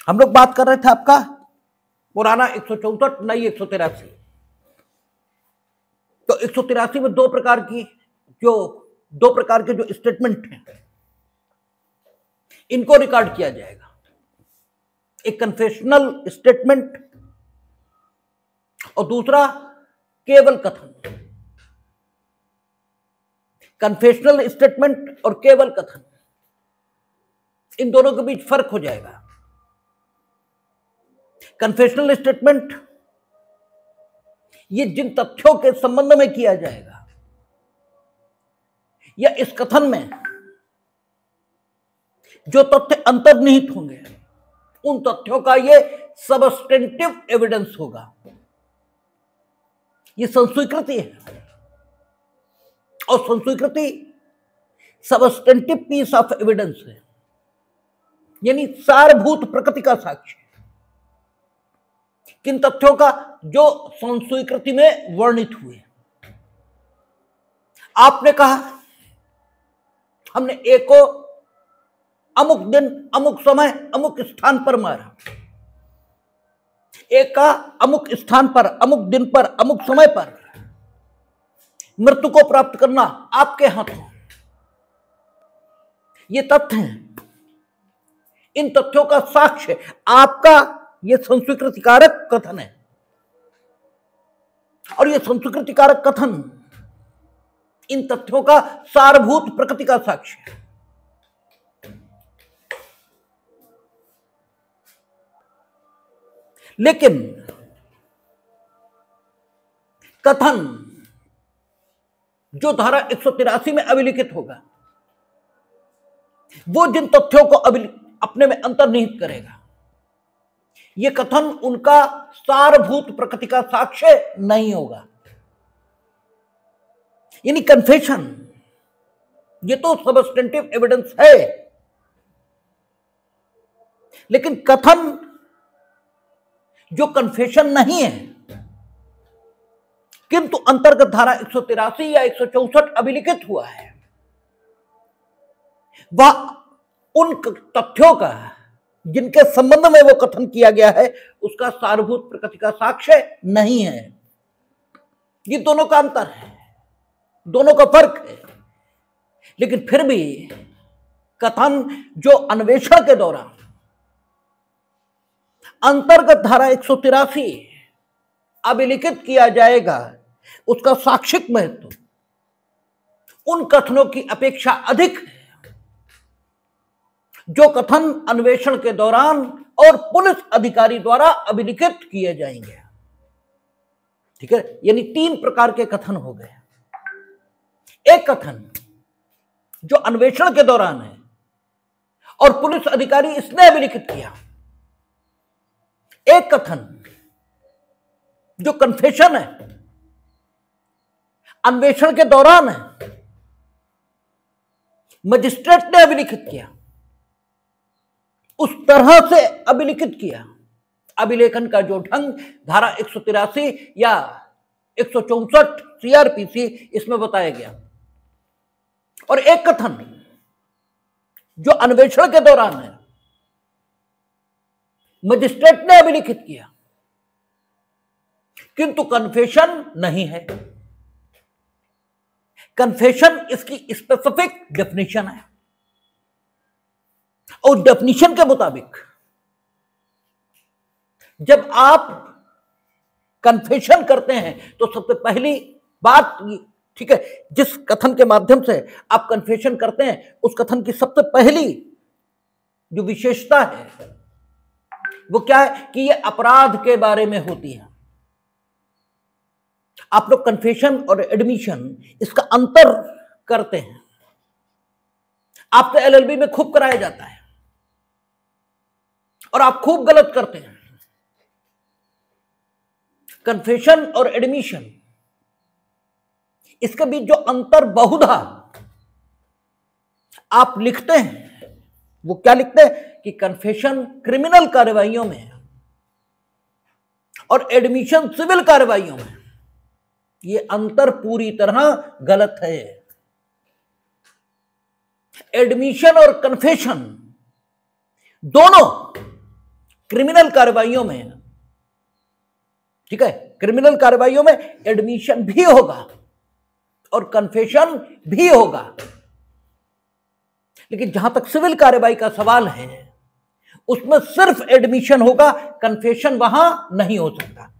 हम लोग बात कर रहे थे आपका पुराना 164 नई 183। तो 183 में दो प्रकार के जो स्टेटमेंट हैं इनको रिकॉर्ड किया जाएगा। एक कन्फेशनल स्टेटमेंट और दूसरा केवल कथन। कन्फेशनल स्टेटमेंट और केवल कथन, इन दोनों के बीच फर्क हो जाएगा। कन्फेशनल स्टेटमेंट ये जिन तथ्यों के संबंध में किया जाएगा या इस कथन में जो तथ्य अंतर्निहित होंगे उन तथ्यों का ये सबस्टेंटिव एविडेंस होगा। ये संस्वीकृति है और संस्वीकृति सबस्टेंटिव पीस ऑफ एविडेंस है, यानी सारभूत प्रकृति का साक्ष्य किन तथ्यों का जो संस्वीकृति में वर्णित हुए। आपने कहा हमने ए को अमुक दिन अमुक समय अमुक स्थान पर मारा। ए का अमुक स्थान पर अमुक दिन पर अमुक समय पर मृत्यु को प्राप्त करना आपके हाथों। ये तथ्य हैं। इन तथ्यों का साक्ष्य आपका ये संस्वीकृतिकारक कथन है और ये संस्वीकृतिकारक कथन इन तथ्यों का सारभूत प्रकृति का साक्ष्य है। लेकिन कथन जो धारा 183 में अभिलिखित होगा वो जिन तथ्यों को अपने में अंतर्निहित करेगा, यह कथन उनका सारभूत प्रकृति का साक्ष्य नहीं होगा। यानी कन्फेशन ये तो सबस्टेंटिव एविडेंस है, लेकिन कथन जो कन्फेशन नहीं है किंतु अंतर्गत धारा 183 या 164 अभिलिखित हुआ है, वह उन तथ्यों का जिनके संबंध में वो कथन किया गया है उसका सारभूत प्रकृति का साक्ष्य नहीं है। ये दोनों का अंतर है, दोनों का फर्क है। लेकिन फिर भी कथन जो अन्वेषण के दौरान अंतर्गत धारा 183 अभिलिखित किया जाएगा उसका साक्षिक महत्व उन कथनों की अपेक्षा अधिक है जो कथन अन्वेषण के दौरान और पुलिस अधिकारी द्वारा अभिलिखित किए जाएंगे। ठीक है, यानी तीन प्रकार के कथन हो गए। एक कथन जो अन्वेषण के दौरान है और पुलिस अधिकारी इसने अभिलिखित किया। एक कथन जो कन्फेशन है, अन्वेषण के दौरान है, मजिस्ट्रेट ने अभिलिखित किया, उस तरह से अभिलिखित किया। अभिलेखन का जो ढंग धारा 183 या 164 सीआरपीसी इसमें बताया गया। और एक कथन जो अन्वेषण के दौरान है, मजिस्ट्रेट ने अभिलिखित किया किंतु कन्फेशन नहीं है। कन्फेशन इसकी स्पेसिफिक डेफिनेशन है और डेफिनेशन के मुताबिक जब आप कन्फेशन करते हैं तो सबसे पहली बात, ठीक है, जिस कथन के माध्यम से आप कन्फेशन करते हैं उस कथन की सबसे पहली जो विशेषता है वो क्या है कि ये अपराध के बारे में होती है। आप लोग कन्फेशन और एडमिशन इसका अंतर करते हैं। आपसे एलएलबी में खूब कराया जाता है और आप खूब गलत करते हैं। कन्फेशन और एडमिशन इसके बीच जो अंतर बहुधा आप लिखते हैं वो क्या लिखते हैं कि कन्फेशन क्रिमिनल कार्रवाइयों में है और एडमिशन सिविल कार्रवाइयों में। ये अंतर पूरी तरह गलत है। एडमिशन और कन्फेशन दोनों क्रिमिनल कार्रवाइयों में, ठीक है, क्रिमिनल कार्रवाइयों में एडमिशन भी होगा और कन्फेशन भी होगा, लेकिन जहां तक सिविल कार्रवाई का सवाल है उसमें सिर्फ एडमिशन होगा, कन्फेशन वहां नहीं हो सकता।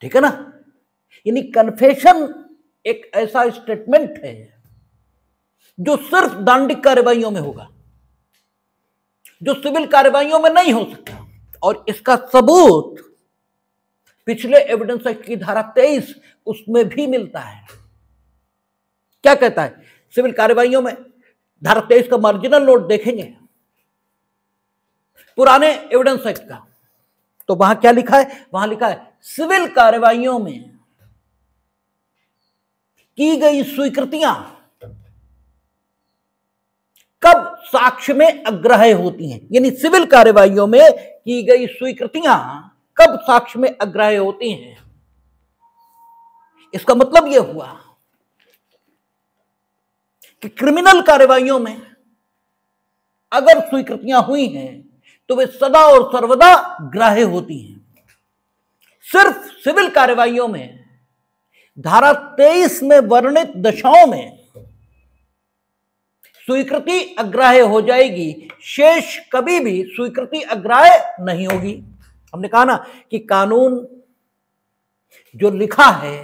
ठीक है ना? यानी कन्फेशन एक ऐसा स्टेटमेंट है जो सिर्फ दांडिक कार्रवाइयों में होगा, जो सिविल कार्रवाइयों में नहीं हो सकता। और इसका सबूत पिछले एविडेंस एक्ट की धारा 23 उसमें भी मिलता है। क्या कहता है? सिविल कार्रवाइयों में धारा 23 का मार्जिनल नोट देखेंगे पुराने एविडेंस एक्ट का, तो वहां क्या लिखा है? वहां लिखा है सिविल कार्रवाइयों में की गई स्वीकृतियां कब साक्ष्य में अग्राह्य होती हैं। यानी सिविल कार्रवाइयों में की गई स्वीकृतियां कब साक्ष्य में अग्राह्य होती हैं। इसका मतलब यह हुआ कि क्रिमिनल कार्रवाइयों में अगर स्वीकृतियां हुई हैं तो वे सदा और सर्वदा ग्राह्य होती हैं। सिर्फ सिविल कार्रवाइयों में धारा 23 में वर्णित दशाओं में स्वीकृति अग्राह्य हो जाएगी, शेष कभी भी स्वीकृति अग्राह्य नहीं होगी। हमने कहा ना कि कानून जो लिखा है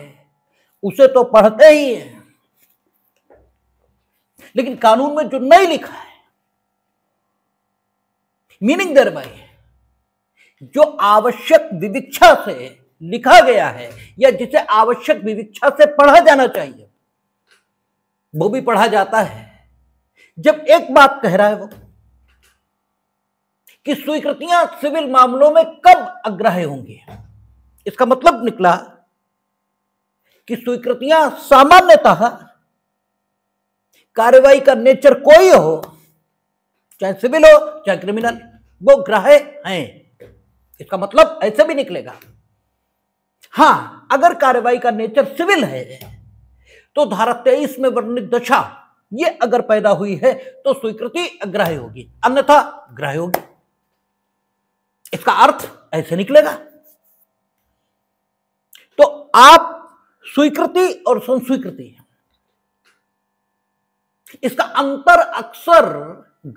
उसे तो पढ़ते ही हैं, लेकिन कानून में जो नहीं लिखा है, मीनिंग देयर बाय जो आवश्यक विविक्षा से लिखा गया है या जिसे आवश्यक विविक्षा से पढ़ा जाना चाहिए, वो भी पढ़ा जाता है। जब एक बात कह रहा है वो कि स्वीकृतियां सिविल मामलों में कब अग्राह्य होंगी, इसका मतलब निकला कि स्वीकृतियां सामान्यतः कार्रवाई का नेचर कोई हो, चाहे सिविल हो चाहे क्रिमिनल, वो ग्राह्य हैं। इसका मतलब ऐसे भी निकलेगा। हां, अगर कार्रवाई का नेचर सिविल है तो धारा 23 में वर्णित दशा ये अगर पैदा हुई है तो स्वीकृति अग्राह्य होगी, अन्यथा ग्राह्य होगी। इसका अर्थ ऐसे निकलेगा। तो आप स्वीकृति और संस्वीकृति इसका अंतर अक्सर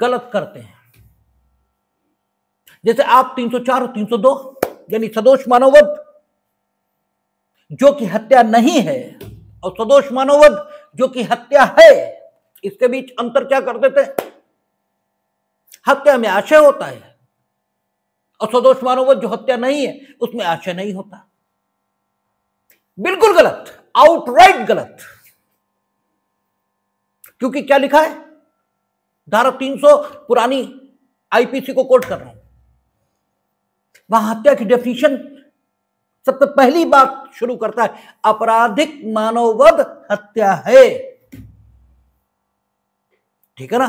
गलत करते हैं। जैसे आप 304 और 302 यानी सदोष मानववध जो कि हत्या नहीं है और सदोष मानववध जो कि हत्या है, इसके बीच अंतर क्या कर देते? हत्या में आशय होता है और सदोष मानववध जो हत्या नहीं है उसमें आशय नहीं होता। बिल्कुल गलत, आउटराइट गलत। क्योंकि क्या लिखा है? धारा 300 पुरानी आईपीसी को कोट कर रहा हूं, वहां हत्या की डेफिनेशन सबसे पहली बात शुरू करता है, आपराधिक मानववध हत्या है। ठीक है ना?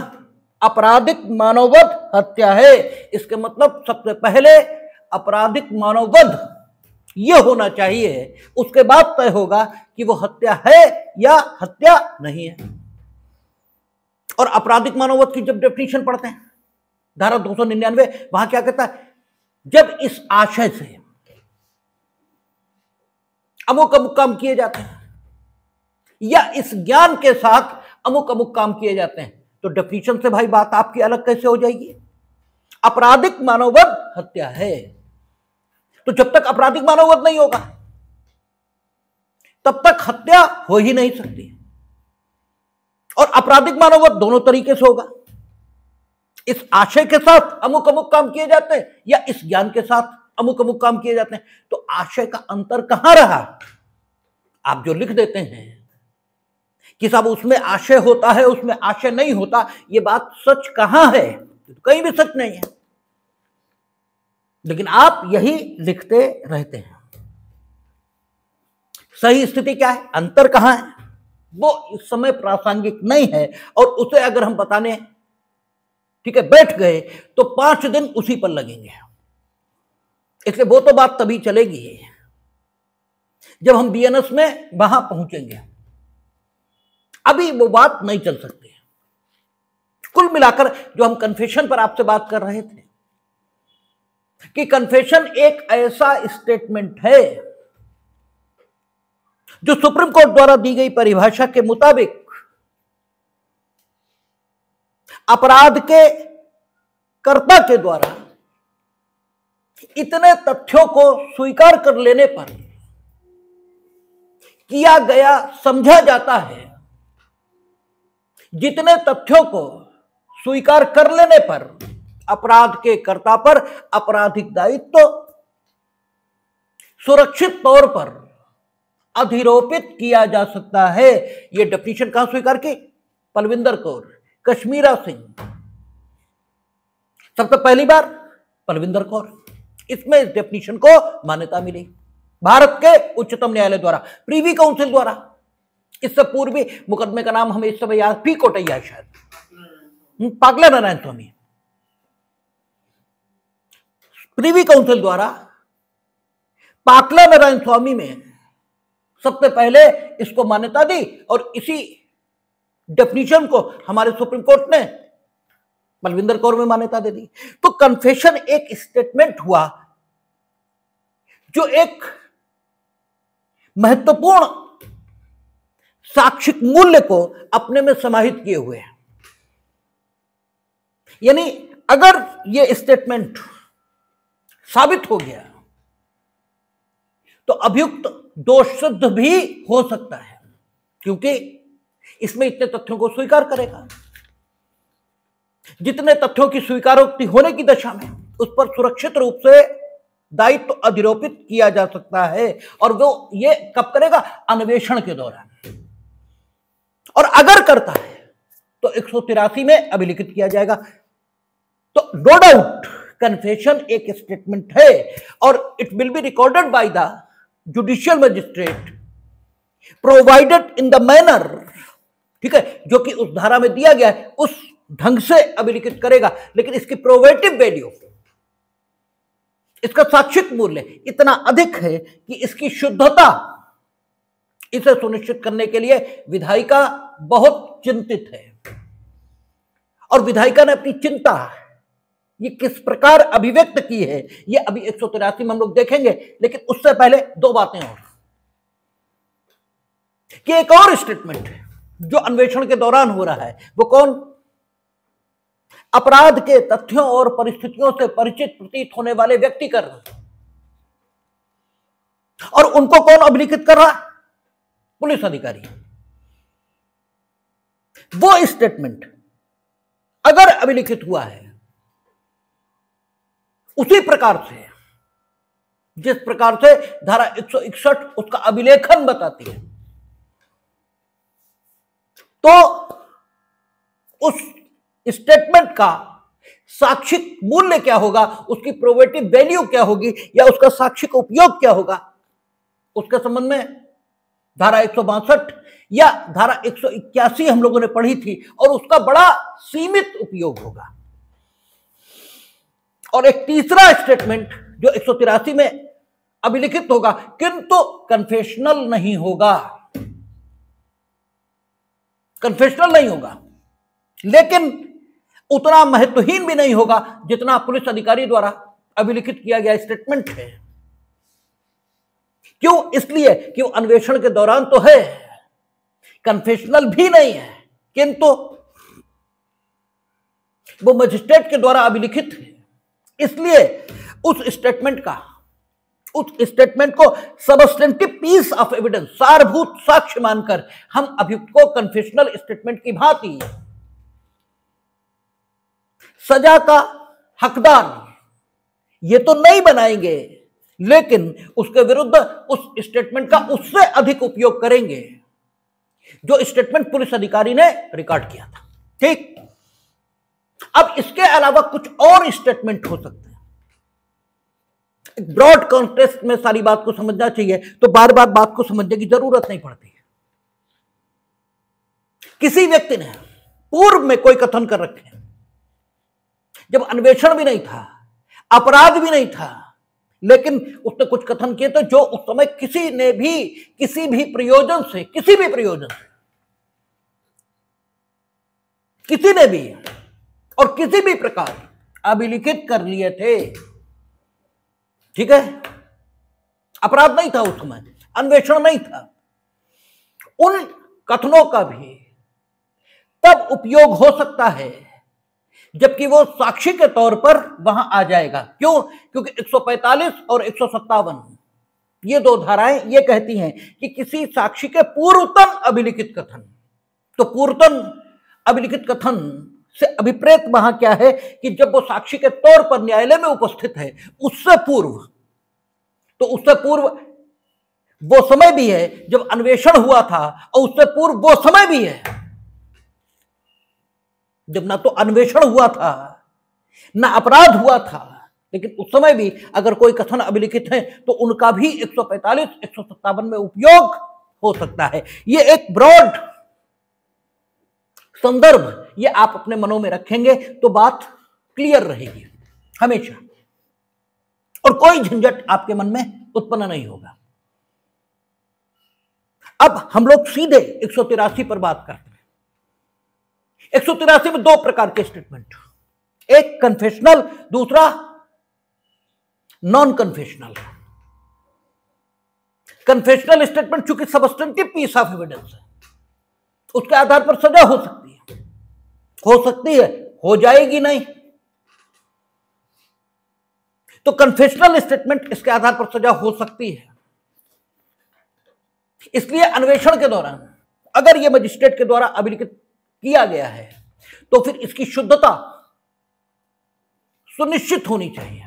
आपराधिक मानववध हत्या है, इसके मतलब सबसे पहले आपराधिक मानववध यह होना चाहिए, उसके बाद तय होगा कि वो हत्या है या हत्या नहीं है। और आपराधिक मानववध की जब डेफिनेशन पढ़ते हैं धारा 299, वहां क्या कहता है? जब इस आशय से अमुक अमुक काम किए जाते हैं या इस ज्ञान के साथ अमुक अमुक काम किए जाते हैं, तो डेफिनेशन से भाई बात आपकी अलग कैसे हो जाएगी? आपराधिक मानववध हत्या है, तो जब तक आपराधिक मानववध नहीं होगा तब तक हत्या हो ही नहीं सकती। और आपराधिक मानववध दोनों तरीके से होगा, इस आशय के साथ अमुक अमुक काम किए जाते हैं या इस ज्ञान के साथ अमुक अमुक काम किए जाते हैं। तो आशय का अंतर कहां रहा? आप जो लिख देते हैं कि साहब उसमें आशय होता है उसमें आशय नहीं होता, यह बात सच कहां है? तो कहीं भी सच नहीं है, लेकिन आप यही लिखते रहते हैं। सही स्थिति क्या है? अंतर कहां है? वो इस समय प्रासंगिक नहीं है, और उसे अगर हम बताने ठीक है बैठ गए तो 5 दिन उसी पर लगेंगे। इसलिए वो तो बात तभी चलेगी जब हम बीएनएस में वहां पहुंचेंगे, अभी वो बात नहीं चल सकती। कुल मिलाकर जो हम कन्फेशन पर आपसे बात कर रहे थे, कि कन्फेशन एक ऐसा स्टेटमेंट है जो सुप्रीम कोर्ट द्वारा दी गई परिभाषा के मुताबिक अपराध के कर्ता के द्वारा इतने तथ्यों को स्वीकार कर लेने पर किया गया समझा जाता है, जितने तथ्यों को स्वीकार कर लेने पर अपराध के कर्ता पर आपराधिक दायित्व सुरक्षित तौर पर अधिरोपित किया जा सकता है। यह डेफिनेशन कहां स्वीकार की? पलविंदर कौर, कश्मीरा सिंह, सबसे पहली बार पलविंदर कौर। इसमें इस डेफिनेशन को मान्यता मिली भारत के उच्चतम न्यायालय द्वारा, प्रीवी काउंसिल द्वारा। इससे पूर्व मुकदमे का नाम हमें इस समय याद, पी कोटैया शायद, पागला नारायण स्वामी। प्रीवी काउंसिल द्वारा पाकला नारायण स्वामी में सबसे पहले इसको मान्यता दी और इसी डेफिनेशन को हमारे सुप्रीम कोर्ट ने बलविंदर कौर में मान्यता दे दी। तो कन्फेशन एक स्टेटमेंट हुआ जो एक महत्वपूर्ण साक्षिक मूल्य को अपने में समाहित किए हुए है। यानी अगर यह स्टेटमेंट साबित हो गया तो अभियुक्त दोष सिद्ध भी हो सकता है, क्योंकि इसमें इतने तथ्यों को स्वीकार करेगा। जितने तथ्यों की स्वीकारोक्ति होने की दशा में उस पर सुरक्षित रूप से दायित्व अधिरोपित किया जा सकता है, और वो ये कब करेगा? अन्वेषण के दौरान। और अगर करता है तो 183 में अभिलिखित किया जाएगा। तो नो डाउट कन्फेशन एक स्टेटमेंट है और it will be recorded by the judicial magistrate provided in the manner, ठीक है, जो कि उस धारा में दिया गया है उस ढंग से अभिलिखित करेगा। लेकिन इसकी प्रोवेटिव वैल्यू, इसका साक्षिक मूल्य इतना अधिक है कि इसकी शुद्धता, इसे सुनिश्चित करने के लिए विधायिका बहुत चिंतित है। और विधायिका ने अपनी चिंता ये किस प्रकार अभिव्यक्त की है, ये अभी 183 में हम लोग देखेंगे। लेकिन उससे पहले दो बातें और, कि एक और स्टेटमेंट है जो अन्वेषण के दौरान हो रहा है। वो कौन? अपराध के तथ्यों और परिस्थितियों से परिचित प्रतीत होने वाले व्यक्ति कर रहे, और उनको कौन अभिलिखित कर रहा? पुलिस अधिकारी। वो स्टेटमेंट अगर अभिलिखित हुआ है उसी प्रकार से जिस प्रकार से धारा 161 उसका अभिलेखन बताती है, तो उस स्टेटमेंट का साक्षिक मूल्य क्या होगा, उसकी प्रोवेटिव वैल्यू क्या होगी, या उसका साक्षिक उपयोग क्या होगा, उसके संबंध में धारा 162 या धारा 181 हम लोगों ने पढ़ी थी, और उसका बड़ा सीमित उपयोग होगा। और एक तीसरा स्टेटमेंट जो 183 में अभिलिखित होगा, किंतु कन्फेशनल नहीं होगा, कन्फेशनल नहीं होगा, लेकिन उतना महत्वहीन भी नहीं होगा जितना पुलिस अधिकारी द्वारा अभिलिखित किया गया स्टेटमेंट है। क्यों? इसलिए कि वो अन्वेषण के दौरान तो है, कन्फेशनल भी नहीं है, किंतु वो मजिस्ट्रेट के द्वारा अभिलिखित है। इसलिए उस स्टेटमेंट को सबस्टेंटिव पीस ऑफ एविडेंस, सारभूत साक्ष्य मानकर हम अभियुक्त को कन्फेशनल स्टेटमेंट की भांति सजा का हकदार ये तो नहीं बनाएंगे, लेकिन उसके विरुद्ध उस स्टेटमेंट का उससे अधिक उपयोग करेंगे जो स्टेटमेंट पुलिस अधिकारी ने रिकॉर्ड किया था। ठीक, अब इसके अलावा कुछ और स्टेटमेंट हो सकते हैं। एक ब्रॉड कॉन्टेक्स्ट में सारी बात को समझना चाहिए, तो बार बार बात को समझने की जरूरत नहीं पड़ती है। किसी व्यक्ति ने पूर्व में कोई कथन कर रखे, जब अन्वेषण भी नहीं था, अपराध भी नहीं था, लेकिन उसने कुछ कथन किए थे जो उस समय किसी भी प्रयोजन से किसी ने भी और किसी भी प्रकार अभिलिखित कर लिए थे। ठीक है, अपराध नहीं था उस समय, अन्वेषण नहीं था। उन कथनों का भी तब उपयोग हो सकता है जबकि वो साक्षी के तौर पर वहां आ जाएगा। क्यों? क्योंकि 145 और 157 ये दो धाराएं ये कहती हैं कि किसी साक्षी के पूर्वतन अभिलिखित कथन, तो पूर्वतन अभिलिखित कथन से अभिप्रेत वहां क्या है कि जब वो साक्षी के तौर पर न्यायालय में उपस्थित है, उससे पूर्व, तो उससे पूर्व वो समय भी है जब अन्वेषण हुआ था, और उससे पूर्व वो समय भी है जब ना तो अन्वेषण हुआ था ना अपराध हुआ था। लेकिन उस समय भी अगर कोई कथन अभिलिखित है तो उनका भी 145, 157 में उपयोग हो सकता है। ये एक ब्रॉड संदर्भ, ये आप अपने मनों में रखेंगे तो बात क्लियर रहेगी हमेशा, और कोई झंझट आपके मन में उत्पन्न नहीं होगा। अब हम लोग सीधे 183 पर बात करते हैं। 183 में दो प्रकार के स्टेटमेंट, एक कन्फेशनल, दूसरा नॉन कन्फेशनल। कन्फेशनल स्टेटमेंट चूंकि सबस्टेंटिव पीस ऑफ एविडेंस है, उसके आधार पर सजा हो सकती है, हो जाएगी नहीं। तो कन्फेशनल स्टेटमेंट इसके आधार पर सजा हो सकती है। इसलिए अन्वेषण के दौरान अगर यह मजिस्ट्रेट के द्वारा अभिलिखित किया गया है तो फिर इसकी शुद्धता सुनिश्चित होनी चाहिए।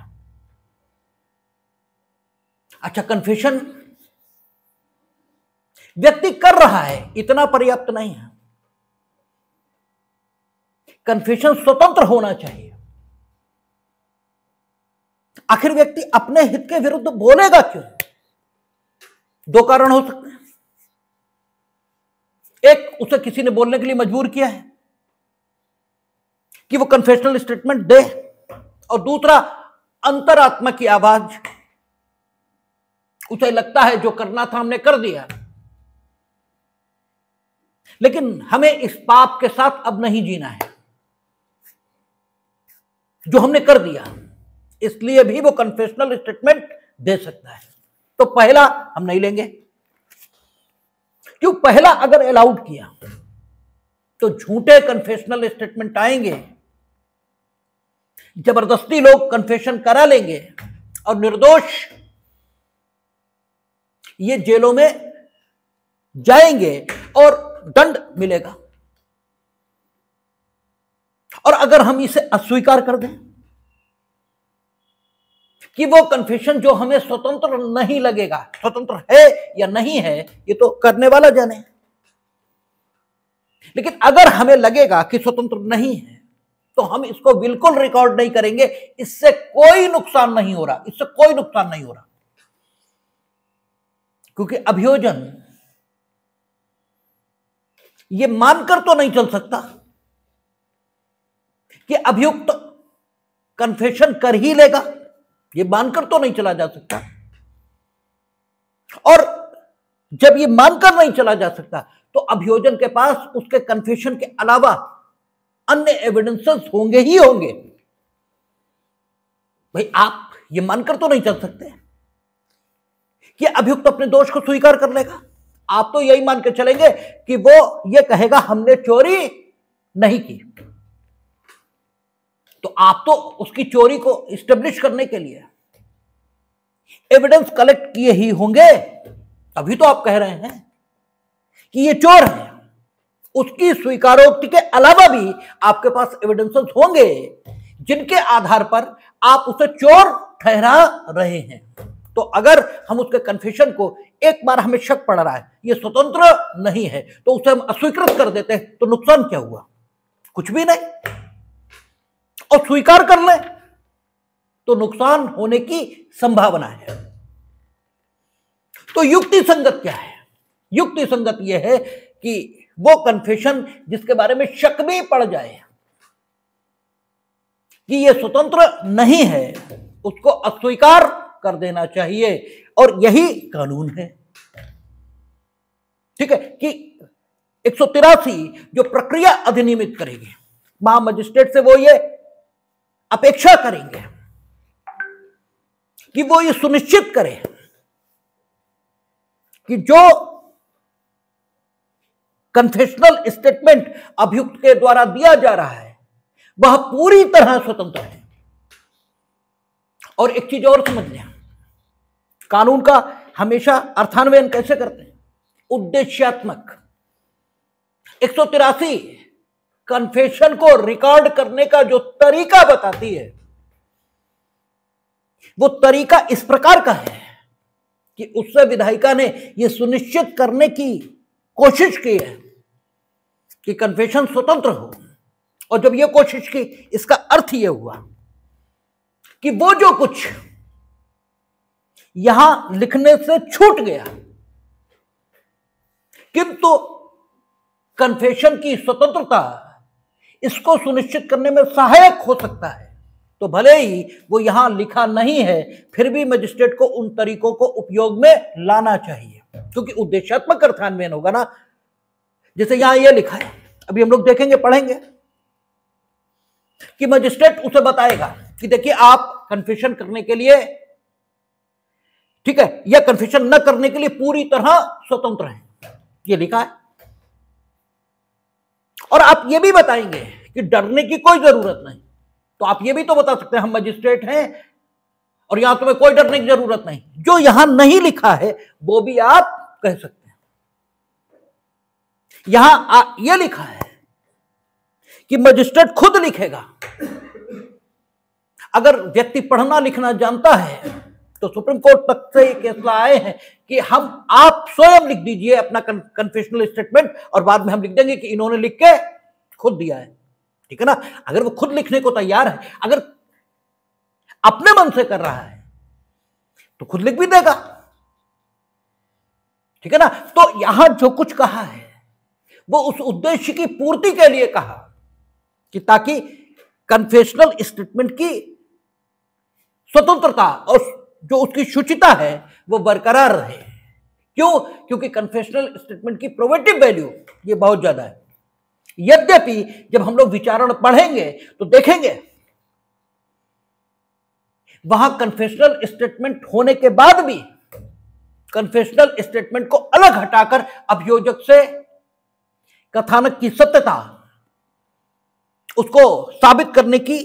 अच्छा, कन्फेशन व्यक्ति कर रहा है, इतना पर्याप्त नहीं है। कन्फेशन स्वतंत्र होना चाहिए। आखिर व्यक्ति अपने हित के विरुद्ध बोलेगा क्यों? दो कारण हो सकते हैं। एक, उसे किसी ने बोलने के लिए मजबूर किया है कि वो कन्फेशनल स्टेटमेंट दे, और दूसरा, अंतरात्मा की आवाज, उसे लगता है जो करना था हमने कर दिया, लेकिन हमें इस पाप के साथ अब नहीं जीना है जो हमने कर दिया, इसलिए भी वो कन्फेशनल स्टेटमेंट दे सकता है। तो पहला हम नहीं लेंगे, क्यों? पहला अगर अलाउड किया तो झूठे कन्फेशनल स्टेटमेंट आएंगे, जबरदस्ती लोग कन्फेशन करा लेंगे, और निर्दोष ये जेलों में जाएंगे और दंड मिलेगा। और अगर हम इसे अस्वीकार कर दें कि वो कन्फेशन जो हमें स्वतंत्र नहीं लगेगा, स्वतंत्र है या नहीं है ये तो करने वाला जाने, लेकिन अगर हमें लगेगा कि स्वतंत्र नहीं है तो हम इसको बिल्कुल रिकॉर्ड नहीं करेंगे। इससे कोई नुकसान नहीं हो रहा, इससे कोई नुकसान नहीं हो रहा, क्योंकि अभियोजन ये मानकर तो नहीं चल सकता कि अभियुक्त कन्फेशन कर ही लेगा, ये मानकर तो नहीं चला जा सकता। और जब ये मानकर नहीं चला जा सकता तो अभियोजन के पास उसके कन्फेशन के अलावा अन्य एविडेंसेस होंगे ही होंगे। भाई, आप ये मानकर तो नहीं चल सकते कि अभियुक्त अपने दोष को स्वीकार कर लेगा। आप तो यही मान के चलेंगे कि वो ये कहेगा हमने चोरी नहीं की। तो आप तो उसकी चोरी को इस्टेब्लिश करने के लिए एविडेंस कलेक्ट किए ही होंगे, तभी तो आप कह रहे हैं कि ये चोर है। उसकी स्वीकारोक्ति के अलावा भी आपके पास एविडेंसेस होंगे जिनके आधार पर आप उसे चोर ठहरा रहे हैं। तो अगर हम उसके कन्फेशन को एक बार हमें शक पड़ रहा है ये स्वतंत्र नहीं है तो उसे हम अस्वीकृत कर देते हैं, तो नुकसान क्या हुआ? कुछ भी नहीं। और स्वीकार कर ले तो नुकसान होने की संभावना है। तो युक्ति संगत क्या है? युक्ति संगत यह है कि वो कन्फेशन जिसके बारे में शक भी पड़ जाए कि ये स्वतंत्र नहीं है, उसको अस्वीकार कर देना चाहिए, और यही कानून है। ठीक है कि 183 जो प्रक्रिया अधिनियमित करेगी, मजिस्ट्रेट से वो ये अपेक्षा करेंगे कि वो ये सुनिश्चित करे कि जो कन्फेशनल स्टेटमेंट अभियुक्त के द्वारा दिया जा रहा है वह पूरी तरह स्वतंत्र है। और एक चीज और समझ लें, कानून का हमेशा अर्थान्वयन कैसे करते हैं? उद्देश्यात्मक। 183 कन्फेशन को रिकॉर्ड करने का जो तरीका बताती है वो तरीका इस प्रकार का है कि उससे विधायिका ने यह सुनिश्चित करने की कोशिश की है कि कन्फेशन स्वतंत्र हो। और जब यह कोशिश की, इसका अर्थ यह हुआ कि वो जो कुछ यहां लिखने से छूट गया किंतु कन्फेशन की स्वतंत्रता इसको सुनिश्चित करने में सहायक हो सकता है, तो भले ही वो यहां लिखा नहीं है फिर भी मजिस्ट्रेट को उन तरीकों को उपयोग में लाना चाहिए, क्योंकि उद्देश्यात्मक अर्थान्वयन होगा ना। जैसे यहां ये लिखा है, अभी हम लोग देखेंगे, पढ़ेंगे कि मजिस्ट्रेट उसे बताएगा कि देखिए आप कन्फेशन करने के लिए, ठीक है, या कन्फेशन न करने के लिए पूरी तरह स्वतंत्र हैं, ये लिखा है। और आप ये भी बताएंगे कि डरने की कोई जरूरत नहीं। तो आप ये भी तो बता सकते हैं हम मजिस्ट्रेट हैं और यहां तुम्हें कोई डरने की जरूरत नहीं। जो यहां नहीं लिखा है वो भी आप कह सकते हैं। यहां यह लिखा है कि मजिस्ट्रेट खुद लिखेगा। अगर व्यक्ति पढ़ना लिखना जानता है तो सुप्रीम कोर्ट तक से ये फैसला आए हैं कि आप स्वयं लिख दीजिए अपना कन्फेशनल स्टेटमेंट और बाद में हम लिख देंगे कि इन्होंने लिख के खुद दिया है, ठीक है ना। अगर वो खुद लिखने को तैयार है, अगर अपने मन से कर रहा है तो खुद लिख भी देगा, ठीक है ना। तो यहां जो कुछ कहा है वो उस उद्देश्य की पूर्ति के लिए कहा कि ताकि कन्फेशनल स्टेटमेंट की स्वतंत्रता और जो उसकी शुचिता है वो बरकरार रहे। क्यों? क्योंकि कन्फेशनल स्टेटमेंट की प्रोबेटिव वैल्यू ये बहुत ज्यादा है। यद्यपि जब हम लोग विचारण पढ़ेंगे तो देखेंगे वहां कन्फेशनल स्टेटमेंट होने के बाद भी कन्फेशनल स्टेटमेंट को अलग हटाकर अभियोजक से कथानक की सत्यता उसको साबित करने की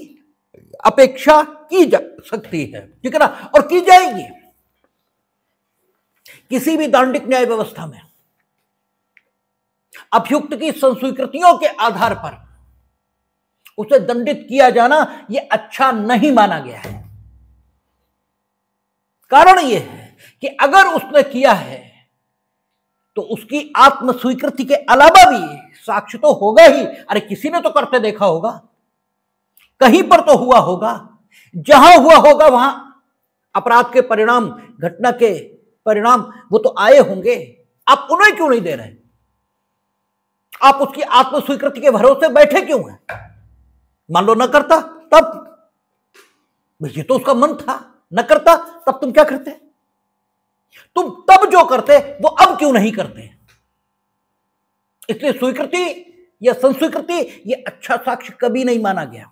अपेक्षा की जा सकती है, ठीक है ना, और की जाएगी। किसी भी दांडिक न्याय व्यवस्था में अभियुक्त की संस्वीकृतियों के आधार पर उसे दंडित किया जाना यह अच्छा नहीं माना गया है। कारण यह है कि अगर उसने किया है तो उसकी आत्म स्वीकृति के अलावा भी साक्ष्य तो होगा ही। अरे किसी ने तो करते देखा होगा, कहीं पर तो हुआ होगा, जहां हुआ होगा वहां अपराध के परिणाम, घटना के परिणाम वो तो आए होंगे। आप उन्हें क्यों नहीं दे रहे? आप उसकी आत्म स्वीकृति के भरोसे बैठे क्यों हैं? मान लो न करता तब, ये तो उसका मन था, न करता तब तुम क्या करते? तुम तब जो करते वो अब क्यों नहीं करते? इसलिए स्वीकृति या संस्वीकृति ये अच्छा साक्ष्य कभी नहीं माना गया।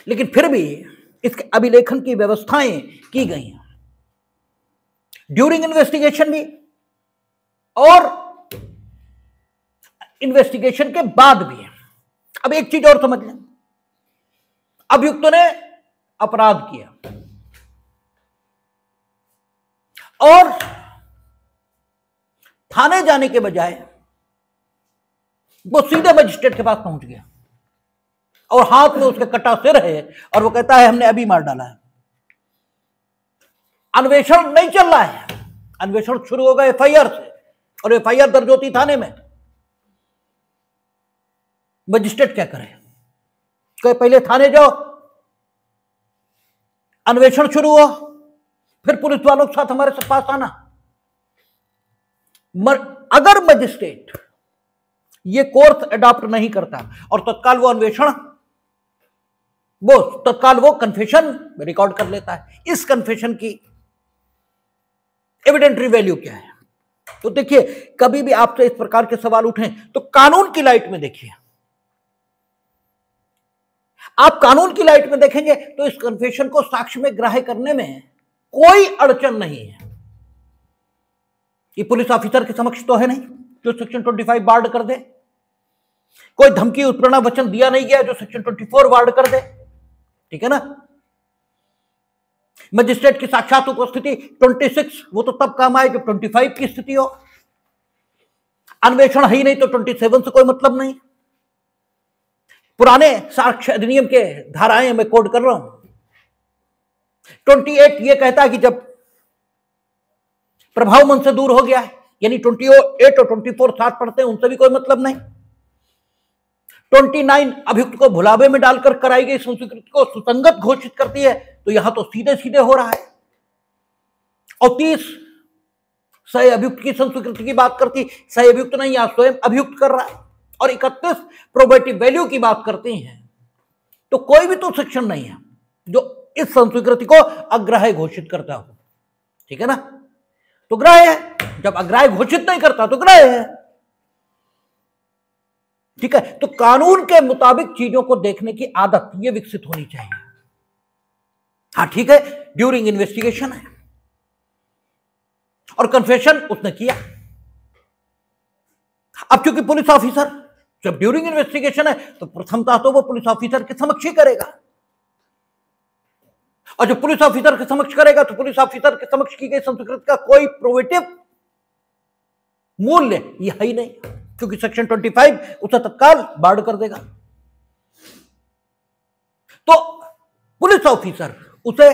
लेकिन फिर भी इसके अभिलेखन की व्यवस्थाएं की गई हैं ड्यूरिंग इन्वेस्टिगेशन भी और इन्वेस्टिगेशन के बाद भी। अब एक चीज और समझ लें, अभियुक्तों ने अपराध किया और थाने जाने के बजाय वो सीधे मजिस्ट्रेट के पास पहुंच गया और हाथ में उसके कटा सिर है और वो कहता है हमने अभी मार डाला है। अन्वेषण नहीं चल रहा है, अन्वेषण शुरू होगा एफआईआर से और एफआईआर दर्ज होती थाने में। मजिस्ट्रेट क्या करे? कहे पहले थाने जाओ, अन्वेषण शुरू हो, फिर पुलिस वालों के साथ हमारे पास आना। अगर मजिस्ट्रेट ये कोर्स अडॉप्ट नहीं करता और तत्काल वो कन्फेशन रिकॉर्ड कर लेता है, इस कन्फेशन की एविडेंटरी वैल्यू क्या है? तो देखिए, कभी भी आपसे इस प्रकार के सवाल उठें तो कानून की लाइट में देखिए। आप कानून की लाइट में देखेंगे तो इस कन्फेशन को साक्ष्य में ग्राह्य करने में कोई अड़चन नहीं है। ये पुलिस ऑफिसर के समक्ष तो है नहीं जो सेक्शन 25 वार्ड कर दे, कोई धमकी उत्प्रेरणा वचन दिया नहीं गया जो सेक्शन 24 वार्ड कर दे, ठीक है ना। मजिस्ट्रेट की साक्षात उपस्थिति 26 वो तो तब काम आए जब 25 की स्थिति हो। अन्वेषण है ही नहीं तो 27 से कोई मतलब नहीं। पुराने साक्ष्य अधिनियम के धाराएं मैं कोड कर रहा हूं। 28 ये कहता है कि जब प्रभाव मन से दूर हो गया है, यानी 28 और 24 साथ पढ़ते हैं, उनसे भी कोई मतलब नहीं। 29 अभियुक्त को भुलावे में डालकर कराई गई संस्वीकृति को सुसंगत घोषित करती है, तो यहां तो सीधे सीधे हो रहा है। और 30 सह अभियुक्त की संस्वीकृति की बात करती, सह अभियुक्त नहीं, यहां स्वयं अभियुक्त कर रहा है। और 31 प्रोबेटिव वैल्यू की बात करती हैं, तो कोई भी तो सेक्शन नहीं है जो इस संस्वीकृति को अग्राह्य घोषित करता हो, ठीक है ना। तो ग्राह्य है, जब अग्राह्य घोषित नहीं करता तो ग्राह्य है, ठीक है। तो कानून के मुताबिक चीजों को देखने की आदत ये विकसित होनी चाहिए। हाँ ठीक है, ड्यूरिंग इन्वेस्टिगेशन है और कन्फेशन उसने किया। अब क्योंकि पुलिस ऑफिसर जब ड्यूरिंग इन्वेस्टिगेशन है तो प्रथमतः तो वो पुलिस ऑफिसर के समक्ष ही करेगा, और जब पुलिस ऑफिसर के समक्ष करेगा तो पुलिस ऑफिसर के समक्ष की गई संस्वीकृति का कोई प्रोबेटिव मूल्य यह है ही नहीं, क्योंकि सेक्शन 25 उसे तत्काल बार्ड कर देगा। तो पुलिस ऑफिसर उसे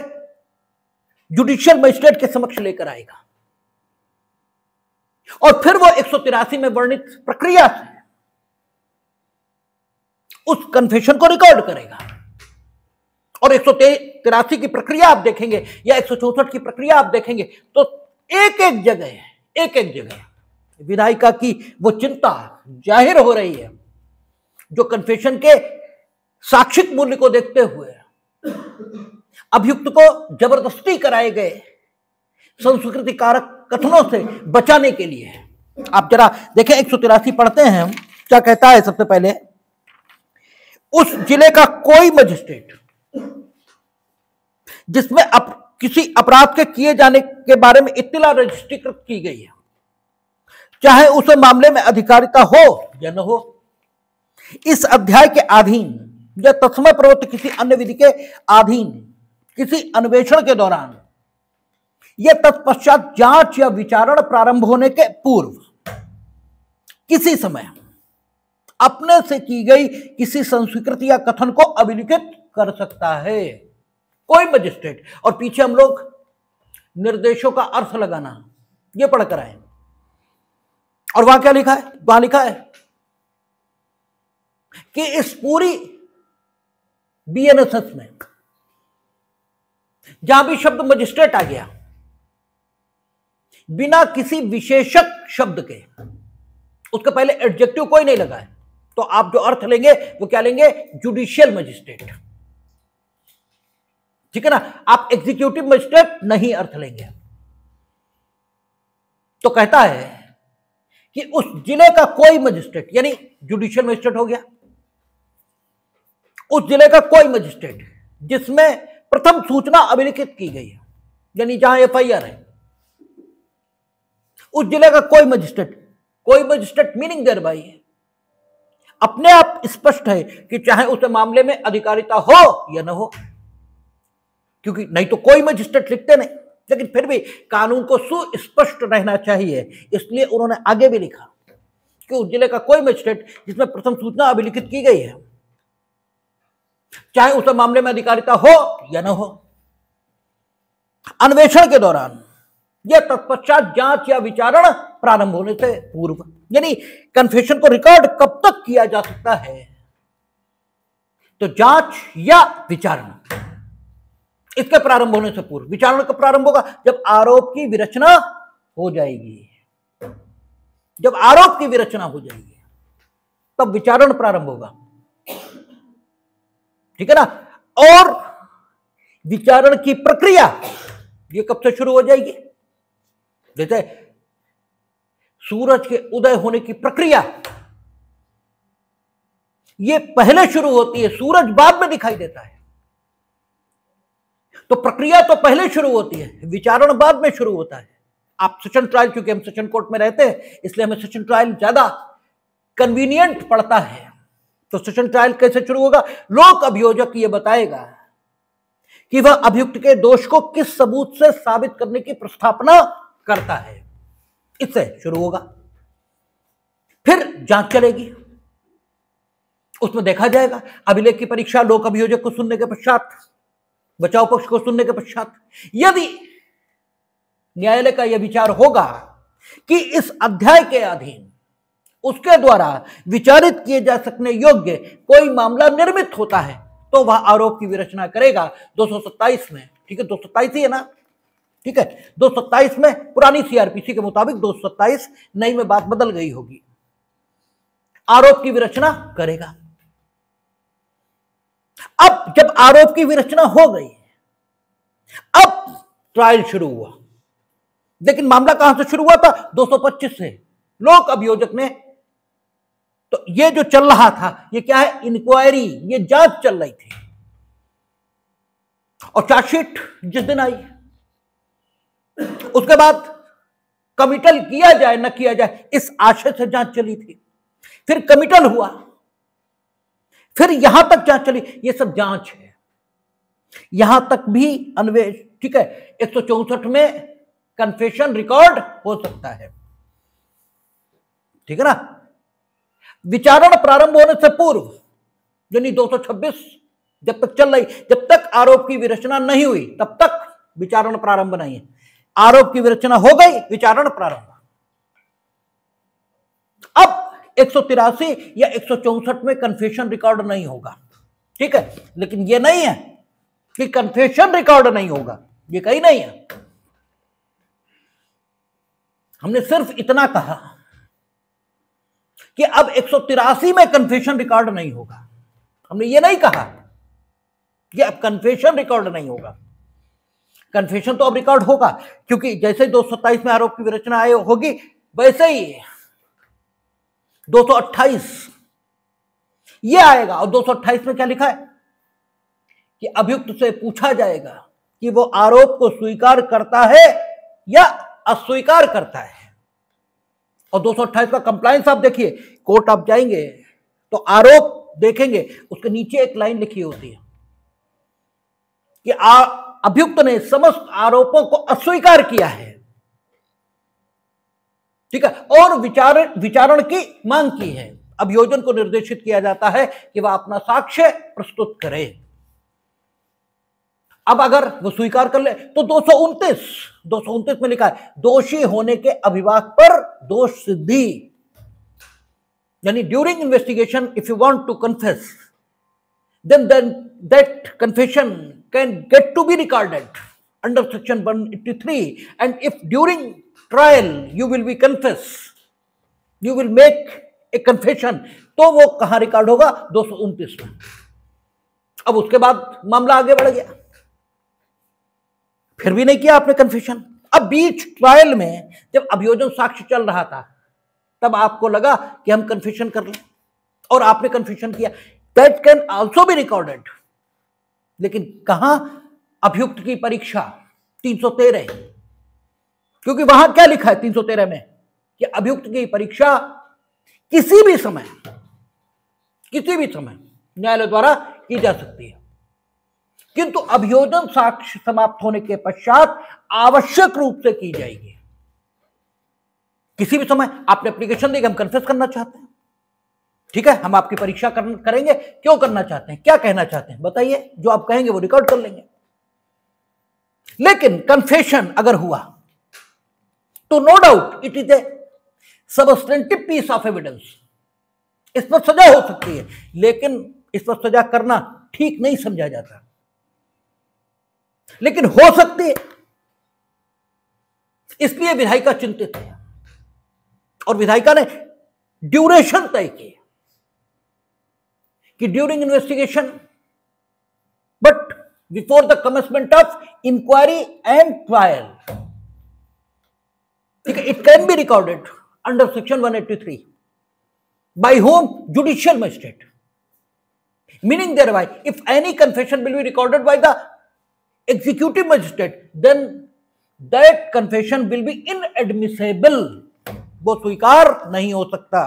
जुडिशियल मजिस्ट्रेट के समक्ष लेकर आएगा और फिर वो 183 में वर्णित प्रक्रिया से उस कन्फेशन को रिकॉर्ड करेगा। और 183 की प्रक्रिया आप देखेंगे या 164 की प्रक्रिया आप देखेंगे तो एक एक जगह विधायिका की वो चिंता जाहिर हो रही है, जो कन्फेशन के साक्षिक मूल्य को देखते हुए अभियुक्त को जबरदस्ती कराए गए संस्वीकृति कारक कथनों से बचाने के लिए है। आप जरा देखें 183 पढ़ते हैं, क्या कहता है। सबसे पहले, उस जिले का कोई मजिस्ट्रेट जिसमें किसी अपराध के किए जाने के बारे में इत्तला रजिस्ट्रीकृत की गई है, चाहे उस मामले में अधिकारिता हो या न हो, इस अध्याय के अधीन या तत्समय प्रवृत्त किसी अन्य विधि के अधीन किसी अन्वेषण के दौरान या तत्पश्चात जांच या विचारण प्रारंभ होने के पूर्व किसी समय अपने से की गई किसी संस्वीकृति या कथन को अभिलिखित कर सकता है कोई मजिस्ट्रेट। और पीछे हम लोग निर्देशों का अर्थ लगाना ये पढ़कर आए, और वहां क्या लिखा है, वहां लिखा है कि इस पूरी बीएनएसएस में जहां भी शब्द मजिस्ट्रेट आ गया, बिना किसी विशेषक शब्द के, उसके पहले एडजेक्टिव कोई नहीं लगा है, तो आप जो अर्थ लेंगे वो क्या लेंगे, जुडिशियल मजिस्ट्रेट, ठीक है ना। आप एग्जीक्यूटिव मजिस्ट्रेट नहीं अर्थ लेंगे। तो कहता है कि उस जिले का कोई मजिस्ट्रेट, यानी जुडिशियल मजिस्ट्रेट हो गया, उस जिले का कोई मजिस्ट्रेट जिसमें प्रथम सूचना अभिलिखित की गई है, यानी जहां एफआईआर है, उस जिले का कोई मजिस्ट्रेट मीनिंग देयर बाय है, अपने आप स्पष्ट है कि चाहे उस मामले में अधिकारिता हो या न हो, क्योंकि नहीं तो कोई मजिस्ट्रेट लिखते नहीं, लेकिन फिर भी कानून को सुस्पष्ट रहना चाहिए, इसलिए उन्होंने आगे भी लिखा कि उस जिले का कोई मजिस्ट्रेट जिसमें प्रथम सूचना अभिलिखित की गई है, चाहे उस मामले में अधिकारिता हो या न हो, अन्वेषण के दौरान या तत्पश्चात जांच या विचारण प्रारंभ होने से पूर्व, यानी कन्फेशन को रिकॉर्ड कब तक किया जा सकता है, तो जांच या विचारण इसके प्रारंभ होने से पूर्व। विचारण कब प्रारंभ होगा, जब आरोप की विरचना हो जाएगी, जब आरोप की विरचना हो जाएगी तब विचारण प्रारंभ होगा, ठीक है ना। और विचारण की प्रक्रिया ये कब से शुरू हो जाएगी, जैसे सूरज के उदय होने की प्रक्रिया ये पहले शुरू होती है, सूरज बाद में दिखाई देता है। तो प्रक्रिया तो पहले शुरू होती है, विचारण बाद में शुरू होता है। आप सेशन ट्रायल, क्योंकि हम सेशन कोर्ट में रहते हैं इसलिए हमें सेशन ट्रायल ज्यादा कन्वीनियंट पड़ता है। तो सेशन ट्रायल कैसे शुरू होगा? लोक अभियोजक ये बताएगा कि वह अभियुक्त के दोष को किस सबूत से साबित करने की प्रस्तावना करता है, इससे शुरू होगा। फिर जांच चलेगी, उसमें देखा जाएगा अभिलेख की परीक्षा लोक अभियोजक को सुनने के पश्चात, बचाव पक्ष को सुनने के पश्चात। यदि न्यायालय का यह विचार होगा कि इस अध्याय के अधीन उसके द्वारा विचारित किए जा सकने योग्य कोई मामला निर्मित होता है तो वह आरोप की विरचना करेगा 227 में। ठीक है, 227 ही है ना? ठीक है, 227 में पुरानी सीआरपीसी के मुताबिक 227, नई में बात बदल गई होगी। आरोप की विरचना करेगा। अब जब आरोप की विरचना हो गई, अब ट्रायल शुरू हुआ। लेकिन मामला कहां से शुरू हुआ था? 225 से। लोक अभियोजक ने, तो ये जो चल रहा था ये क्या है? इंक्वायरी, ये जांच चल रही थी। और चार्जशीट जिस दिन आई उसके बाद कमिटल किया जाए न किया जाए इस आशय से जांच चली थी। फिर कमिटल हुआ, फिर यहां तक जांच चली। ये सब जांच है, यहां तक भी अन्वेष। ठीक है, 164 में कन्फेशन रिकॉर्ड हो सकता है। ठीक है ना? विचारण प्रारंभ होने से पूर्व, यानी 226 जब तक चल रही, जब तक आरोप की विरचना नहीं हुई तब तक विचारण प्रारंभ नहीं है। आरोप की विरचना हो गई, विचारण प्रारंभ। अब 183 या 164 में कन्फेशन रिकॉर्ड नहीं होगा। ठीक है, लेकिन यह नहीं है कि कन्फेशन रिकॉर्ड नहीं होगा, यह कहीं नहीं है। हमने सिर्फ इतना कहा कि अब 183 में कन्फेशन रिकॉर्ड नहीं होगा। हमने ये नहीं कहा कि अब कन्फेशन रिकॉर्ड नहीं होगा। कन्फेशन तो अब रिकॉर्ड होगा, क्योंकि जैसे 227 में आरोप की विरचना होगी वैसे ही 228 ये आएगा। और 228 में क्या लिखा है कि अभियुक्त से पूछा जाएगा कि वो आरोप को स्वीकार करता है या अस्वीकार करता है। और 228 का कंप्लायंस आप देखिए, कोर्ट आप जाएंगे तो आरोप देखेंगे, उसके नीचे एक लाइन लिखी होती है कि अभियुक्त ने समस्त आरोपों को अस्वीकार किया है। ठीक है, और विचारण की मांग की है। अभियोजन को निर्देशित किया जाता है कि वह अपना साक्ष्य प्रस्तुत करे। अब अगर वो स्वीकार कर ले तो 229 में लिखा है दोषी होने के अभिभाग पर दोष सिद्धि, यानी during investigation if you want to confess then that confession can get to be recorded under section 183, and if during trial you will be confess, you will make a confession, तो वो कहां रिकॉर्ड होगा? 229 में। अब उसके बाद मामला आगे बढ़ गया, फिर भी नहीं किया आपने कन्फेशन। अब बीच ट्रायल में जब अभियोजन साक्ष्य चल रहा था तब आपको लगा कि हम कन्फेशन कर लें और आपने कन्फेशन किया, that can also be recorded. लेकिन कहां? अभियुक्त की परीक्षा 313, क्योंकि वहां क्या लिखा है 313 में कि अभियुक्त की परीक्षा किसी भी समय न्यायालय द्वारा की जा सकती है, किंतु अभियोजन साक्ष्य समाप्त होने के पश्चात आवश्यक रूप से की जाएगी। किसी भी समय आपने एप्लीकेशन दी कि हम कन्फेस करना चाहते हैं, ठीक है, हम आपकी परीक्षा करेंगे। क्यों करना चाहते हैं, क्या कहना चाहते हैं बताइए, जो आप कहेंगे वो रिकॉर्ड कर लेंगे। लेकिन कन्फेशन अगर हुआ तो no doubt it is a substantive piece of evidence. इस पर सजा हो सकती है, लेकिन इस पर सजा करना ठीक नहीं समझा जाता, लेकिन हो सकती है। इसलिए विधायिका चिंतित है और विधायिका ने ड्यूरेशन तय की कि during investigation but before the commencement of inquiry and trial, ठीक है, it can be recorded under section 183 by whom? Judicial magistrate. Meaning thereby, if any confession will be recorded by the executive magistrate, then that confession will be inadmissible. वो स्वीकार नहीं हो सकता,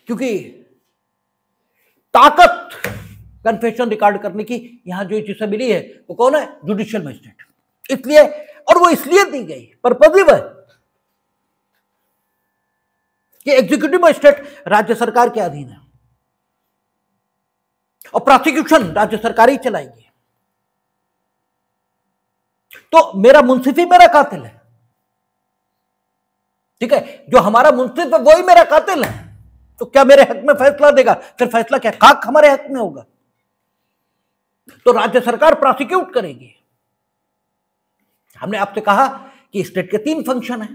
क्योंकि ताकत confession record करने की यहां जो जिसे मिली है वो कौन है? Judicial magistrate. इसलिए, और वो इसलिए दी गई पर्पजिव है कि एग्जीक्यूटिव मजिस्ट्रेट राज्य सरकार के अधीन है और प्रोसिक्यूशन राज्य सरकार ही चलाएगी। तो मेरा मुंसिफ ही मेरा कातिल है, ठीक है, जो हमारा मुंसिफ है वही मेरा कातिल है, तो क्या मेरे हक में फैसला देगा? फिर फैसला क्या खाक हमारे हक में होगा? तो राज्य सरकार प्रोसिक्यूट करेगी। हमने आपसे कहा कि स्टेट के 3 फंक्शन है,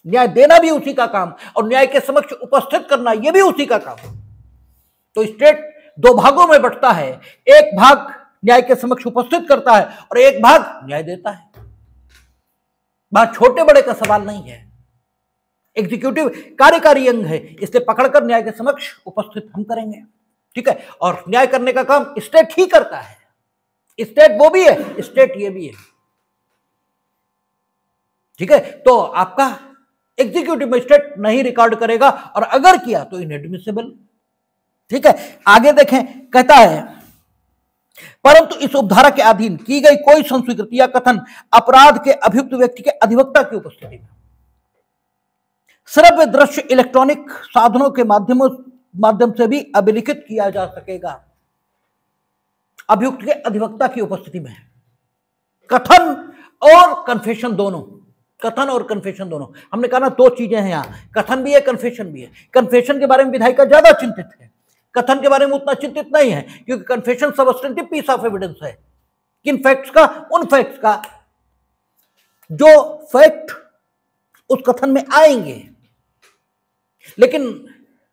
न्याय देना भी उसी का काम और न्याय के समक्ष उपस्थित करना यह भी उसी का काम। तो स्टेट 2 भागों में बंटता है, एक भाग न्याय के समक्ष उपस्थित करता है और एक भाग न्याय देता है। बात छोटे बड़े का सवाल नहीं है, एग्जीक्यूटिव कार्यकारी अंग है, इसलिए पकड़कर न्याय के समक्ष उपस्थित हम करेंगे, ठीक है। और न्याय करने का काम स्टेट ही करता है, स्टेट वो भी है, स्टेट ये भी है, ठीक है। तो आपका एग्जीक्यूटिव मजिस्ट्रेट नहीं रिकॉर्ड करेगा और अगर किया तो इनएडमिसिबल, ठीक है। आगे देखें, कहता है परंतु इस उपधारा के अधीन की गई कोई संस्वीकृति या कथन अपराध के अभियुक्त व्यक्ति के अधिवक्ता की उपस्थिति में श्रव्य दृश्य इलेक्ट्रॉनिक साधनों के माध्यम से भी अभिलिखित किया जा सकेगा। अभियुक्त के अधिवक्ता की उपस्थिति में कथन और कन्फेशन दोनों, कथन और कन्फेशन दोनों, हमने कहा ना 2 चीजें हैं यहां, कथन भी है कन्फेशन भी है। कन्फेशन के बारे में विधायिका ज्यादा चिंतित है, कथन के बारे में उतना चिंतित नहीं है, क्योंकि confession substantive piece of evidence है। किन फैक्ट्स का? उन फैक्ट्स का जो फैक्ट उस कथन में आएंगे, लेकिन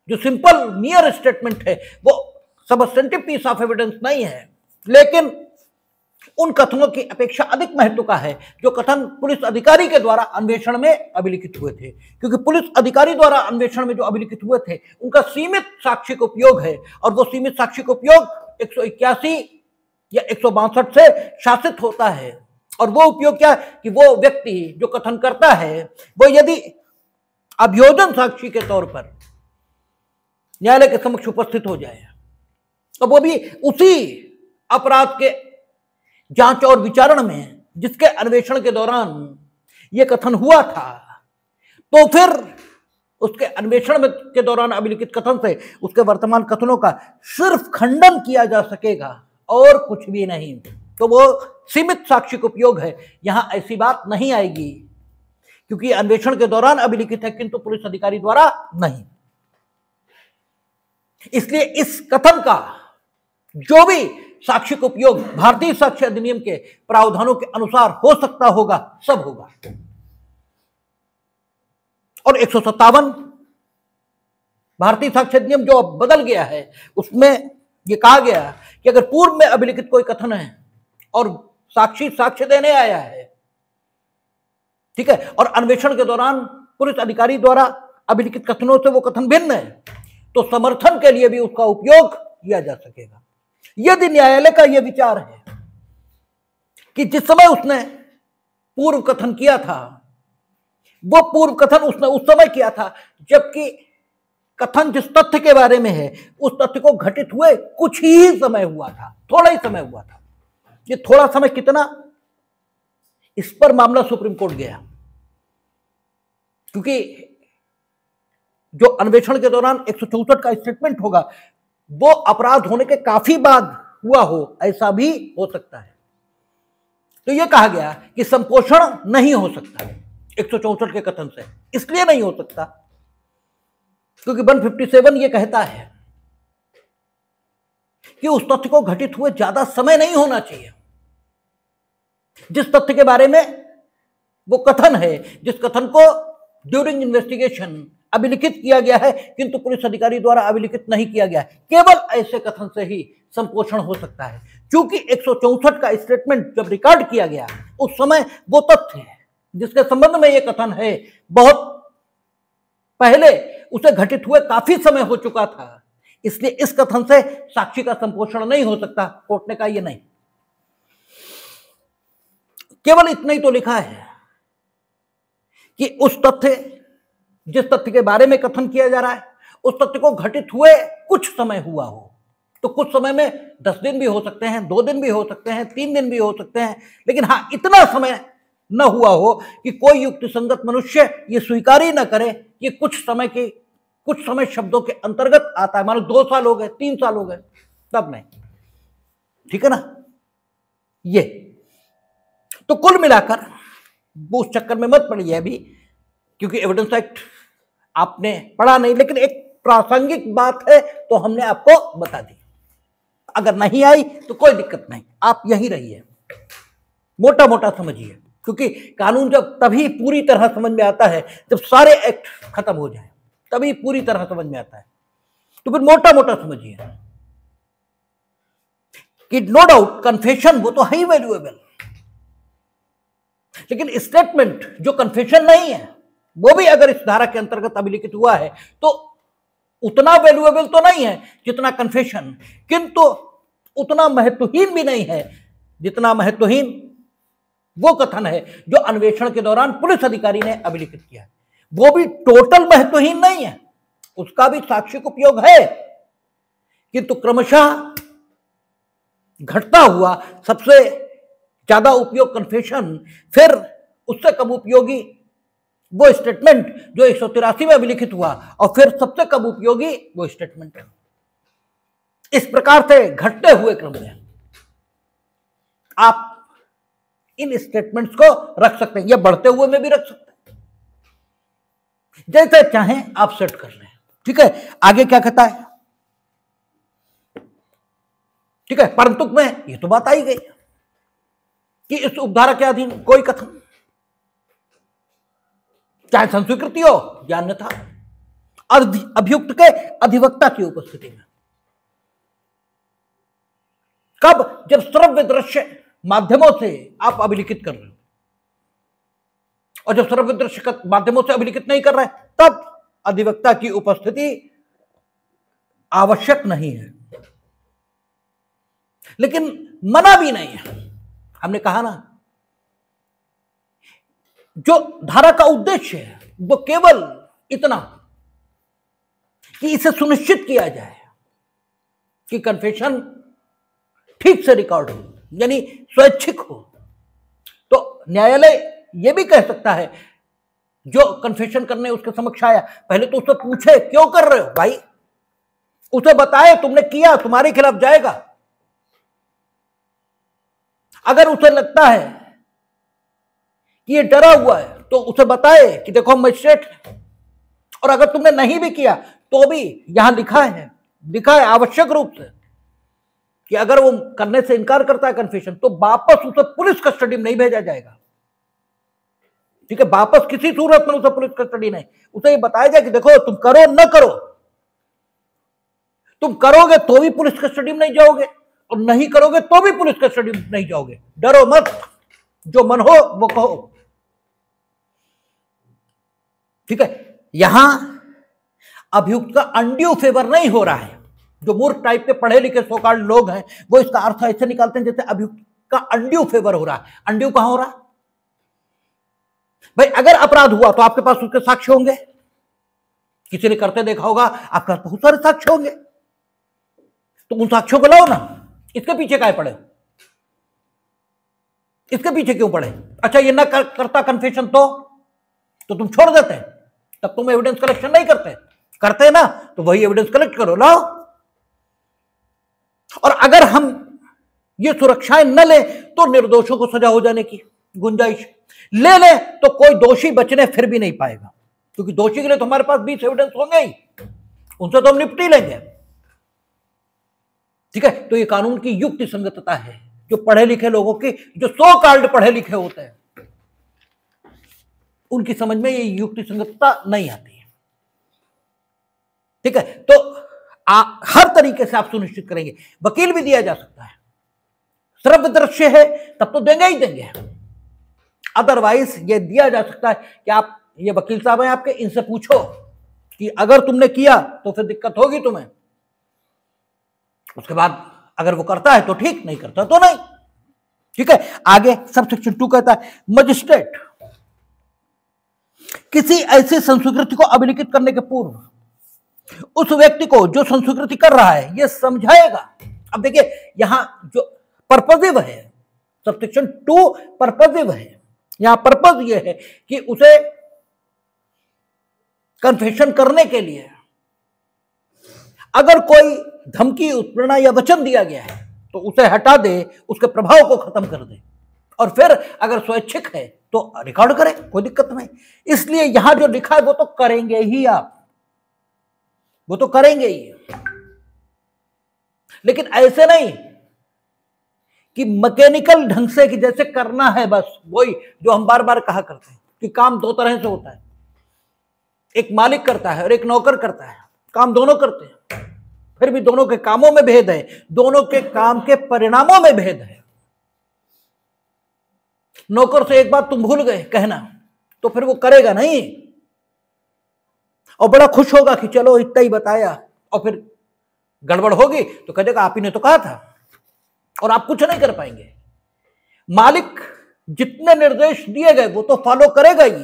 जो सिंपल मियर स्टेटमेंट है वो सबस्टेंटिव पीस ऑफ एविडेंस नहीं है, लेकिन उन कथनों की अपेक्षा अधिक महत्व का है जो कथन पुलिस अधिकारी के द्वारा अन्वेषण में अभिलिखित हुए थे, क्योंकि पुलिस अधिकारी द्वारा अन्वेषण में जो अभिलिखित हुए थे उनका सीमित साक्ष्य उपयोग है और वो सीमित साक्ष्य उपयोग 181 या 162 से शासित होता है। और वो उपयोग क्या है कि वो व्यक्ति जो कथन करता है वो यदि अभियोजन साक्षी के तौर पर न्यायालय के समक्ष उपस्थित हो जाए, तो वो भी उसी अपराध के जांच और विचारण में जिसके अन्वेषण के दौरान यह कथन हुआ था, तो फिर उसके अन्वेषण में के दौरान अभिलिखित कथन से उसके वर्तमान कथनों का सिर्फ खंडन किया जा सकेगा और कुछ भी नहीं। तो वो सीमित साक्ष्य उपयोग है, यहां ऐसी बात नहीं आएगी, क्योंकि अन्वेषण के दौरान अभिलिखित है किंतु पुलिस अधिकारी द्वारा नहीं। इसलिए इस कथन का जो भी साक्ष्य उपयोग भारतीय साक्ष्य अधिनियम के प्रावधानों के अनुसार हो सकता होगा, सब होगा। और 157 भारतीय साक्ष्य अधिनियम जो अब बदल गया है उसमें यह कहा गया कि अगर पूर्व में अभिलिखित कोई कथन है और साक्षी साक्ष्य देने आया है, ठीक है, और अन्वेषण के दौरान पुलिस अधिकारी द्वारा अभिलिखित कथनों से वो कथन भिन्न है, तो समर्थन के लिए भी उसका उपयोग किया जा सकेगा। यदि न्यायालय का यह विचार है कि जिस समय उसने पूर्व कथन किया था वो पूर्व कथन उसने उस समय किया था जबकि कथन जिस तथ्य के बारे में है उस तथ्य को घटित हुए कुछ ही समय हुआ था, थोड़ा ही समय हुआ था। ये थोड़ा समय कितना, इस पर मामला सुप्रीम कोर्ट गया, क्योंकि जो अन्वेषण के दौरान 164 का स्टेटमेंट होगा वो अपराध होने के काफी बाद हुआ हो, ऐसा भी हो सकता है। तो यह कहा गया कि संपोषण नहीं हो सकता 164 के कथन से। इसलिए नहीं हो सकता क्योंकि 157 ये कहता है कि उस तथ्य को घटित हुए ज्यादा समय नहीं होना चाहिए। जिस तथ्य के बारे में वो कथन है, जिस कथन को ड्यूरिंग इन्वेस्टिगेशन अभिलिखित किया गया है किंतु पुलिस अधिकारी द्वारा अभिलिखित नहीं किया गया है, केवल ऐसे कथन से ही संपोषण हो सकता है। क्योंकि 164 का स्टेटमेंट जब रिकॉर्ड किया गया उस समय वो तथ्य है जिसके संबंध में यह कथन है बहुत पहले उसे घटित हुए काफी समय हो चुका था, इसलिए इस कथन से साक्षी का संपोषण नहीं हो सकता। कोर्ट ने कहा ये नहीं। केवल इतना ही तो लिखा है कि उस तथ्य, जिस तथ्य के बारे में कथन किया जा रहा है, उस तथ्य को घटित हुए कुछ समय हुआ हो। तो कुछ समय में 10 दिन भी हो सकते हैं, 2 दिन भी हो सकते हैं, 3 दिन भी हो सकते हैं, लेकिन हां, इतना समय न हुआ हो कि कोई युक्ति संगत मनुष्य ये स्वीकार ही न करे कि कुछ समय शब्दों के अंतर्गत आता है। मान लो 2 साल हो गए, 3 साल हो गए, तब नहीं। ठीक है ना। ये तो कुल मिलाकर उस चक्कर में मत पड़िए अभी, क्योंकि एविडेंस एक्ट आपने पढ़ा नहीं, लेकिन एक प्रासंगिक बात है तो हमने आपको बता दी। अगर नहीं आई तो कोई दिक्कत नहीं, आप यहीं रहिए, मोटा मोटा समझिए, क्योंकि कानून जब तभी पूरी तरह समझ में आता है जब सारे एक्ट खत्म हो जाए, तभी पूरी तरह समझ में आता है। तो फिर मोटा मोटा समझिए कि नो डाउट कन्फेशन वो तो है ही वैल्यूएबल, लेकिन स्टेटमेंट जो कन्फेशन नहीं है वो भी अगर इस धारा के अंतर्गत अभिलिखित हुआ है तो उतना वैल्यूएबल तो नहीं है जितना कन्फेशन, किंतु उतना महत्वहीन भी नहीं है जितना महत्वहीन वो कथन है जो अन्वेषण के दौरान पुलिस अधिकारी ने अभिलिखित किया है। वो भी टोटल महत्वहीन नहीं है, उसका भी साक्षिक उपयोग है, किंतु क्रमशः घटता हुआ सबसे ज्यादा उपयोग कन्फेशन, फिर उससे कम उपयोगी वो स्टेटमेंट जो 183 में अभिलिखित हुआ, और फिर सबसे कम उपयोगी वो स्टेटमेंट है। इस प्रकार से घटते हुए क्रम में आप इन स्टेटमेंट्स को रख सकते हैं, या बढ़ते हुए में भी रख सकते हैं, जैसे चाहें आप सेट कर लें। ठीक है, आगे क्या कहता है। ठीक है, परंतु में ये तो बात आई गई कि इस उपधारा के अधीन कोई कथन, चाहे संस्वीकृति हो या अन्यथा, अभियुक्त के अधिवक्ता की उपस्थिति में, कब, जब श्रव्य दृश्य माध्यमों से आप अभिलिखित कर रहे हो, और जब श्रव्य दृश्य माध्यमों से अभिलिखित नहीं कर रहे तब अधिवक्ता की उपस्थिति आवश्यक नहीं है, लेकिन मना भी नहीं है। हमने कहा ना, जो धारा का उद्देश्य है वो केवल इतना कि इसे सुनिश्चित किया जाए कि कन्फेशन ठीक से रिकॉर्ड हो, यानी स्वैच्छिक हो। तो न्यायालय यह भी कह सकता है, जो कन्फेशन करने उसके समक्ष आया, पहले तो उससे पूछे क्यों कर रहे हो भाई, उसे बताए तुमने किया, तुम्हारे खिलाफ जाएगा। अगर उसे लगता है कि ये डरा हुआ है तो उसे बताए कि देखो हम मजिस्ट्रेट हैं, और अगर तुमने नहीं भी किया तो भी यहां लिखा है आवश्यक रूप से कि अगर वो करने से इनकार करता है कन्फेशन, तो वापस उसे पुलिस कस्टडी में नहीं भेजा जाएगा। ठीक है, वापस किसी सूरत में उसे पुलिस कस्टडी नहीं, उसे ये बताया जाए कि देखो तुम करो न करो, तुम करोगे तो भी पुलिस कस्टडी में नहीं जाओगे, और नहीं करोगे तो भी पुलिस कस्टडी में नहीं जाओगे, डरो मत, जो मन हो वो कहो। ठीक है, यहां अभियुक्त का अनड्यू फेवर नहीं हो रहा है। जो मूर्ख टाइप के पढ़े लिखे सोकाल्ड लोग हैं वो इसका अर्थ ऐसे निकालते हैं जैसे अभियुक्त का अनड्यू फेवर हो रहा है। अनड्यू कहां हो रहा है भाई? अगर अपराध हुआ तो आपके पास उसके साक्ष्य होंगे, किसी ने करते देखा होगा, आपके पास बहुत सारे साक्ष्य होंगे, तो उन साक्ष्यों को लाओ ना। इसके पीछे काहे पड़े? इसके पीछे क्यों पड़े? अच्छा, ये ना करता कन्फेशन तो तुम छोड़ देते, तब तुम एविडेंस कलेक्शन नहीं करते ना, तो वही एविडेंस कलेक्ट करो, लाओ। और अगर हम ये सुरक्षाएं न ले तो निर्दोषों को सजा हो जाने की गुंजाइश, ले तो कोई दोषी बचने फिर भी नहीं पाएगा, क्योंकि दोषी के लिए तो हमारे पास 20 एविडेंस होंगे ही, उनसे तो हम निपट ही लेंगे। ठीक है, तो ये कानून की युक्ति संगतता है, जो पढ़े लिखे लोगों की, जो सो कॉल्ड पढ़े लिखे होते हैं, उनकी समझ में ये युक्ति संगतता नहीं आती है। ठीक है, तो हर तरीके से आप सुनिश्चित करेंगे। वकील भी दिया जा सकता है, श्रव्य दृश्य है तब तो देंगे ही देंगे, अदरवाइज ये दिया जा सकता है कि आप, ये वकील साहब हैं आपके, इनसे पूछो कि अगर तुमने किया तो फिर दिक्कत होगी तुम्हें, उसके बाद अगर वो करता है तो ठीक, नहीं करता तो नहीं। ठीक है, आगे सब सेक्शन 2 कहता है मजिस्ट्रेट किसी ऐसी संस्कृति को अभिलिखित करने के पूर्व उस व्यक्ति को जो संस्कृति कर रहा है यह समझाएगा। अब देखिए यहां जो पर्पजिव है, सबसेक्शन 2 पर्पजिव है। यहां पर्पज यह है कि उसे कन्फेशन करने के लिए अगर कोई धमकी, उत्प्रेरणा या वचन दिया गया है तो उसे हटा दे, उसके प्रभाव को खत्म कर दे, और फिर अगर स्वैच्छिक है तो रिकॉर्ड करे, कोई दिक्कत नहीं। इसलिए यहां जो लिखा है वो तो करेंगे ही आप, वो तो करेंगे ही, लेकिन ऐसे नहीं कि मैकेनिकल ढंग से कि जैसे करना है बस, वही जो हम बार बार कहा करते हैं कि काम दो तरह से होता है, एक मालिक करता है और एक नौकर करता है। काम दोनों करते हैं, फिर भी दोनों के कामों में भेद है, दोनों के काम के परिणामों में भेद है। नौकर से एक बात तुम भूल गए कहना तो फिर वो करेगा नहीं, और बड़ा खुश होगा कि चलो इतना ही बताया, और फिर गड़बड़ होगी तो कह देगा आप ही ने तो कहा था, और आप कुछ नहीं कर पाएंगे। मालिक जितने निर्देश दिए गए वो तो फॉलो करेगा ही,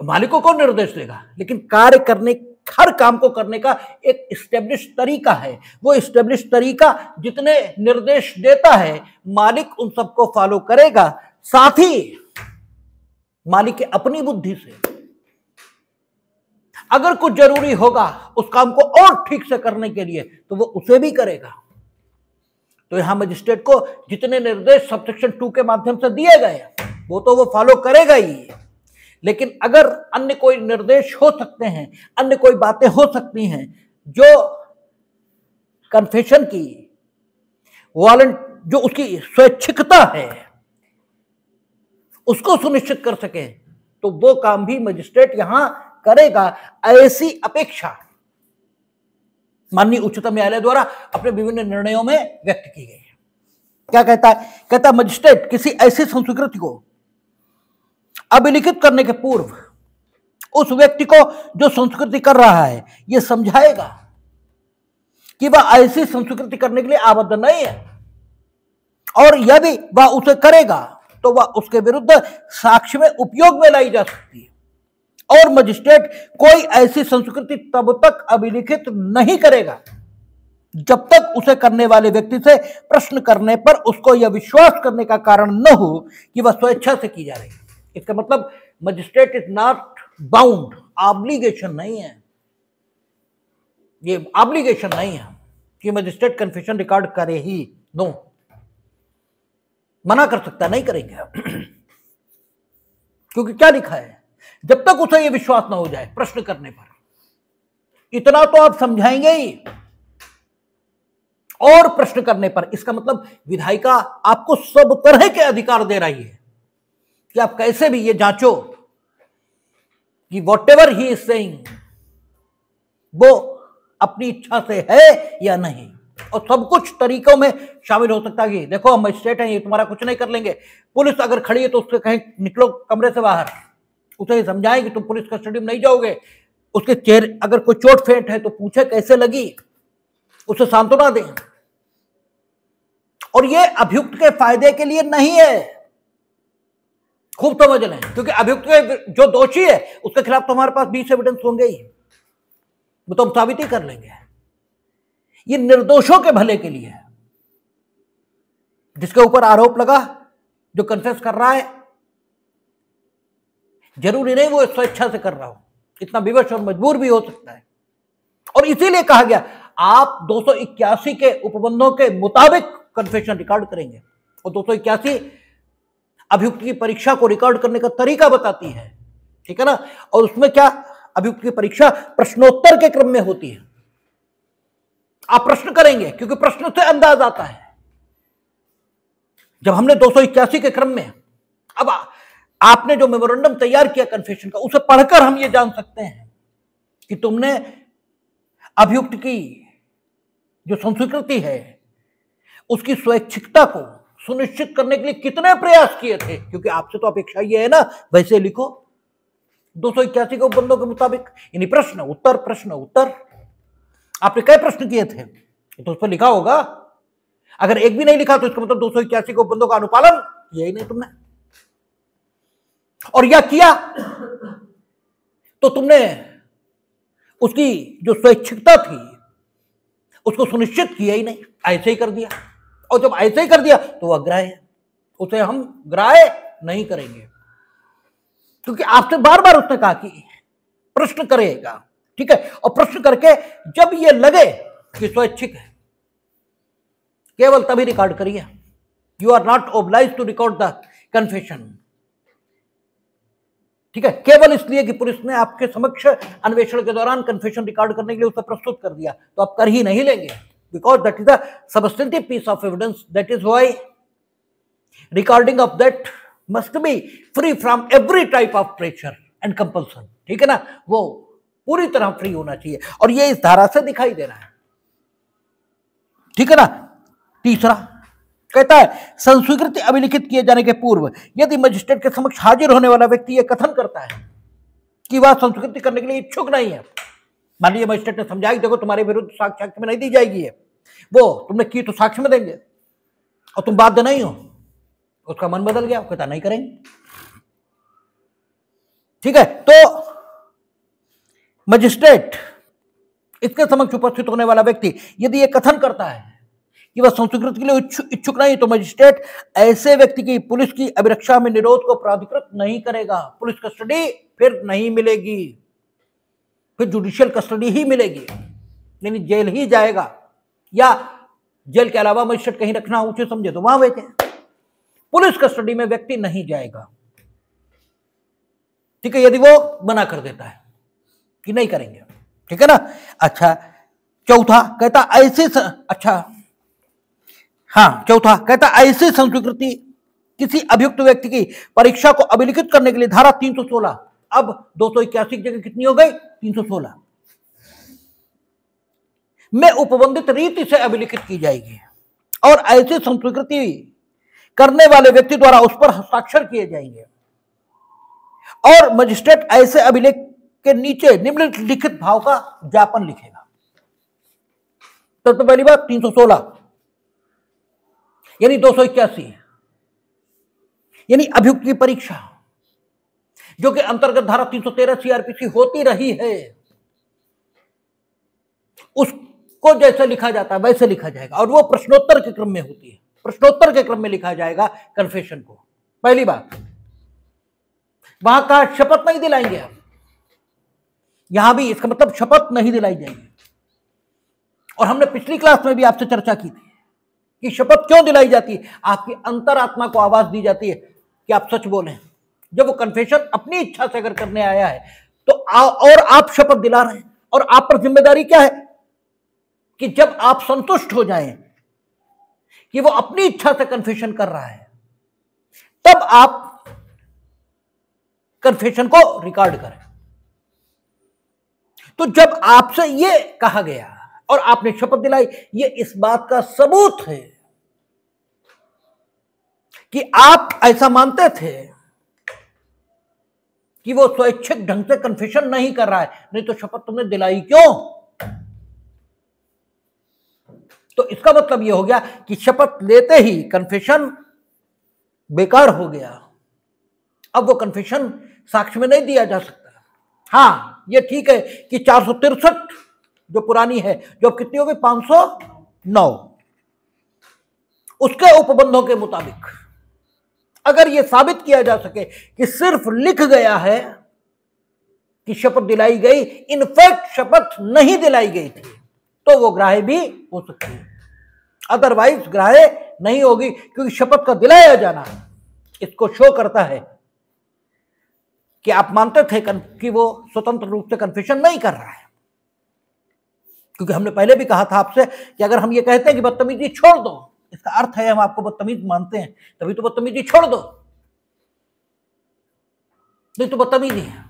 मालिक को कौन निर्देश देगा, लेकिन कार्य करने, हर काम को करने का एक इस्टेब्लिश तरीका है। वो इस्टेब्लिश तरीका जितने निर्देश देता है मालिक उन सबको फॉलो करेगा, साथ ही मालिक की अपनी बुद्धि से अगर कुछ जरूरी होगा उस काम को और ठीक से करने के लिए तो वो उसे भी करेगा। तो यहां मजिस्ट्रेट को जितने निर्देश सबसेक्शन 2 के माध्यम से दिए गए वो तो वो फॉलो करेगा ही, लेकिन अगर अन्य कोई निर्देश हो सकते हैं, अन्य कोई बातें हो सकती हैं जो कन्फेशन की जो उसकी स्वैच्छिकता है उसको सुनिश्चित कर सके तो वो काम भी मजिस्ट्रेट यहां करेगा। ऐसी अपेक्षा माननीय उच्चतम न्यायालय द्वारा अपने विभिन्न निर्णयों में व्यक्त की गई है। क्या कहता है? कहता है मजिस्ट्रेट किसी ऐसी संस्कृति को अभिलिखित करने के पूर्व उस व्यक्ति को जो संस्कृति कर रहा है यह समझाएगा कि वह ऐसी संस्कृति करने के लिए आबद्ध नहीं है, और यदि वह उसे करेगा तो वह उसके विरुद्ध साक्ष्य में उपयोग में लाई जा सकती है, और मजिस्ट्रेट कोई ऐसी संस्कृति तब तक अभिलिखित नहीं करेगा जब तक उसे करने वाले व्यक्ति से प्रश्न करने पर उसको यह विश्वास करने का कारण न हो कि वह स्वेच्छा से की जा रही है। इसका मतलब magistrate is not bound, obligation नहीं है, ये ऑब्लिगेशन नहीं है कि मजिस्ट्रेट कन्फेशन रिकॉर्ड करे ही, नो, मना कर सकता, नहीं करेंगे क्योंकि क्या लिखा है, जब तक उसे यह विश्वास ना हो जाए प्रश्न करने पर, इतना तो आप समझाएंगे ही, और प्रश्न करने पर इसका मतलब विधायिका आपको सब तरह के अधिकार दे रही है कि आप कैसे भी ये जांचो कि व्हाटएवर ही इज सेइंग वो अपनी इच्छा से है या नहीं, और सब कुछ तरीकों में शामिल हो सकता है कि देखो हम मजिस्ट्रेट हैं, ये तुम्हारा कुछ नहीं कर लेंगे। पुलिस अगर खड़ी है तो उससे कहें निकलो कमरे से बाहर, उसे समझाएं कि तुम पुलिस कस्टडी में नहीं जाओगे। उसके चेहरे अगर कोई चोट फेंट है तो पूछे कैसे लगी, उसे सांत्वना दें। और ये अभियुक्त के फायदे के लिए नहीं है, खूब समझ लें, क्योंकि अभियुक्त के जो दोषी है उसके खिलाफ तो हमारे पास 20 एविडेंस होंगे ही, वो तो हम साबित ही कर लेंगे। ये निर्दोषों के भले के लिए है, जिसके ऊपर आरोप लगा, जो कन्फेस कर रहा है, जरूरी नहीं वो स्वेच्छा से कर रहा हो, इतना विवश और मजबूर भी हो सकता है। और इसीलिए कहा गया आप 281 के उपबंधों के मुताबिक कन्फेशन रिकॉर्ड करेंगे, और 281 अभियुक्त की परीक्षा को रिकॉर्ड करने का तरीका बताती है, ठीक है ना। और उसमें क्या, अभियुक्त की परीक्षा प्रश्नोत्तर के क्रम में होती है। आप प्रश्न करेंगे क्योंकि प्रश्न से अंदाज आता है। जब हमने 281 के क्रम में, अब आपने जो मेमोरेंडम तैयार किया कन्फेशन का, उसे पढ़कर हम ये जान सकते हैं कि तुमने अभियुक्त की जो संस्कृति है उसकी स्वैच्छिकता को सुनिश्चित करने के लिए कितने प्रयास किए थे, क्योंकि आपसे तो अपेक्षा ये है ना, वैसे लिखो 281 के उपबंधों के मुताबिक, यानी प्रश्न उत्तर प्रश्न उत्तर। आपने कई प्रश्न किए थे तो उस पर लिखा होगा। अगर एक भी नहीं लिखा तो इसका मतलब 281 को बंदों का अनुपालन किया ही नहीं तुमने, और या किया तो तुमने उसकी जो स्वैच्छिकता थी उसको सुनिश्चित किया ही नहीं, ऐसे ही कर दिया। और जब ऐसे ही कर दिया तो वह अग्राह्य है, उसे हम ग्राह्य नहीं करेंगे, क्योंकि आपसे बार बार उसने कहा कि प्रश्न करेगा, ठीक है। और प्रश्न करके जब ये लगे कि स्वैच्छिक है, केवल तभी रिकॉर्ड करिए। You are not oblige to record the confession, ठीक है। केवल इसलिए कि पुलिस ने आपके समक्ष अन्वेषण के दौरान कन्फेशन रिकॉर्ड करने के लिए उसे प्रस्तुत कर दिया तो आप कर ही नहीं लेंगे, because that is a substantive piece of evidence. That is why recording of that must be free from every type of pressure and compulsion, ठीक है ना, वो पूरी तरह फ्री होना चाहिए, और ये इस धारा से दिखाई दे रहा है, ठीक है ना। तीसरा कहता है संस्वीकृति अभिलिखित किए जाने के पूर्व यदि मजिस्ट्रेट के समक्ष हाजिर होने वाला व्यक्ति यह कथन करता है कि वह संस्वीकृति करने के लिए इच्छुक नहीं है, मान लीजिए मजिस्ट्रेट ने समझाया देखो तुम्हारे विरुद्ध साक्ष्य में नहीं दी जाएगी, है वो तुमने की तो साक्ष्य में देंगे और तुम बाध्य नहीं हो, उसका मन बदल गया, कहता नहीं करेंगे, ठीक है। तो मजिस्ट्रेट इसके समक्ष उपस्थित होने वाला व्यक्ति यदि यह कथन करता है कि वह संस्वीकृति के लिए इच्छुक नहीं, तो मजिस्ट्रेट ऐसे व्यक्ति की पुलिस की अभिरक्षा में निरोध को प्राधिकृत नहीं करेगा, पुलिस कस्टडी फिर नहीं मिलेगी, फिर जुडिशियल कस्टडी ही मिलेगी, यानी जेल ही जाएगा, या जेल के अलावा मजिस्ट्रेट कहीं रखना उचित समझे तो वहां भेजे, पुलिस कस्टडी में व्यक्ति नहीं जाएगा, ठीक है, यदि वो मना कर देता है कि नहीं करेंगे, ठीक है ना। अच्छा चौथा कहता ऐसे चौथा कहता ऐसे संस्वीकृति किसी अभियुक्त व्यक्ति की परीक्षा को अभिलिखित करने के लिए धारा 316, अब 281 की जगह कितनी हो गई 316 में उपबंधित रीति से अभिलिखित की जाएगी, और ऐसी संस्वीकृति करने वाले व्यक्ति द्वारा उस पर हस्ताक्षर किए जाएंगे, और मजिस्ट्रेट ऐसे अभिलेख के नीचे निम्नलिखित भाव का ज्ञापन लिखेगा। तो पहली बात 316 यानी 281 यानी अभियुक्त की परीक्षा जो कि अंतर्गत धारा 313 सीआरपीसी होती रही है, उसको जैसे लिखा जाता है वैसे लिखा जाएगा, और वो प्रश्नोत्तर के क्रम में होती है, प्रश्नोत्तर के क्रम में लिखा जाएगा कन्फेशन को। पहली बात वहां का शपथ नहीं दिलाएंगे आप, यहां भी इसका मतलब शपथ नहीं दिलाई जाएगी, और हमने पिछली क्लास में भी आपसे चर्चा की थी कि शपथ क्यों दिलाई जाती है, आपकी अंतरात्मा को आवाज दी जाती है कि आप सच बोलें। जब वो कन्फेशन अपनी इच्छा से अगर करने आया है तो और आप शपथ दिला रहे हैं, और आप पर जिम्मेदारी क्या है कि जब आप संतुष्ट हो जाएं कि वो अपनी इच्छा से कन्फेशन कर रहा है तब आप कन्फेशन को रिकॉर्ड करें। तो जब आपसे ये कहा गया और आपने शपथ दिलाई, ये इस बात का सबूत है कि आप ऐसा मानते थे कि वो स्वैच्छिक ढंग से कन्फेशन नहीं कर रहा है, नहीं तो शपथ तुमने दिलाई क्यों। तो इसका मतलब यह हो गया कि शपथ लेते ही कन्फेशन बेकार हो गया, अब वो कन्फेशन साक्ष्य में नहीं दिया जा सकता। हां ये ठीक है कि 463 जो पुरानी है, जो अब कितनी हो गई 509, उसके उपबंधों के मुताबिक अगर यह साबित किया जा सके कि सिर्फ लिख गया है कि शपथ दिलाई गई, इनफैक्ट शपथ नहीं दिलाई गई थी, तो वो ग्राह्य भी हो सकती है, अदरवाइज ग्राह्य नहीं होगी, क्योंकि शपथ का दिलाया जाना इसको शो करता है कि आप मानते थे कि वो स्वतंत्र रूप से कन्फेशन नहीं कर रहा है। क्योंकि हमने पहले भी कहा था आपसे कि अगर हम ये कहते हैं कि बदतमीजी छोड़ दो, इसका अर्थ है हम आपको बदतमीज मानते हैं, तभी तो बदतमीजी छोड़ दो, नहीं तो बदतमीजी है,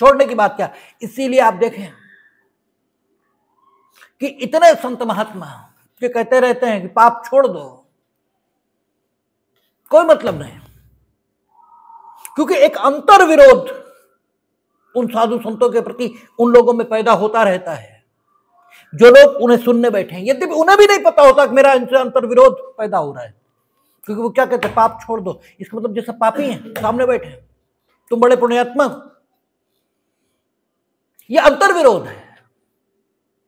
छोड़ने की बात क्या। इसीलिए आप देखें कि इतने संत महात्मा के कहते रहते हैं कि पाप छोड़ दो, कोई मतलब नहीं, क्योंकि एक अंतर विरोध उन साधु संतों के प्रति उन लोगों में पैदा होता रहता है। जो लोग उन्हें सुनने बैठे हैं, यद्यपि उन्हें भी नहीं पता होता कि मेरा इनसे अंतर्विरोध पैदा हो रहा है, क्योंकि वो क्या कहते हैं, पाप छोड़ दो। इसका मतलब जैसे पापी हैं सामने बैठे हैं, तुम बड़े पुण्यात्मा, ये अंतर्विरोध है,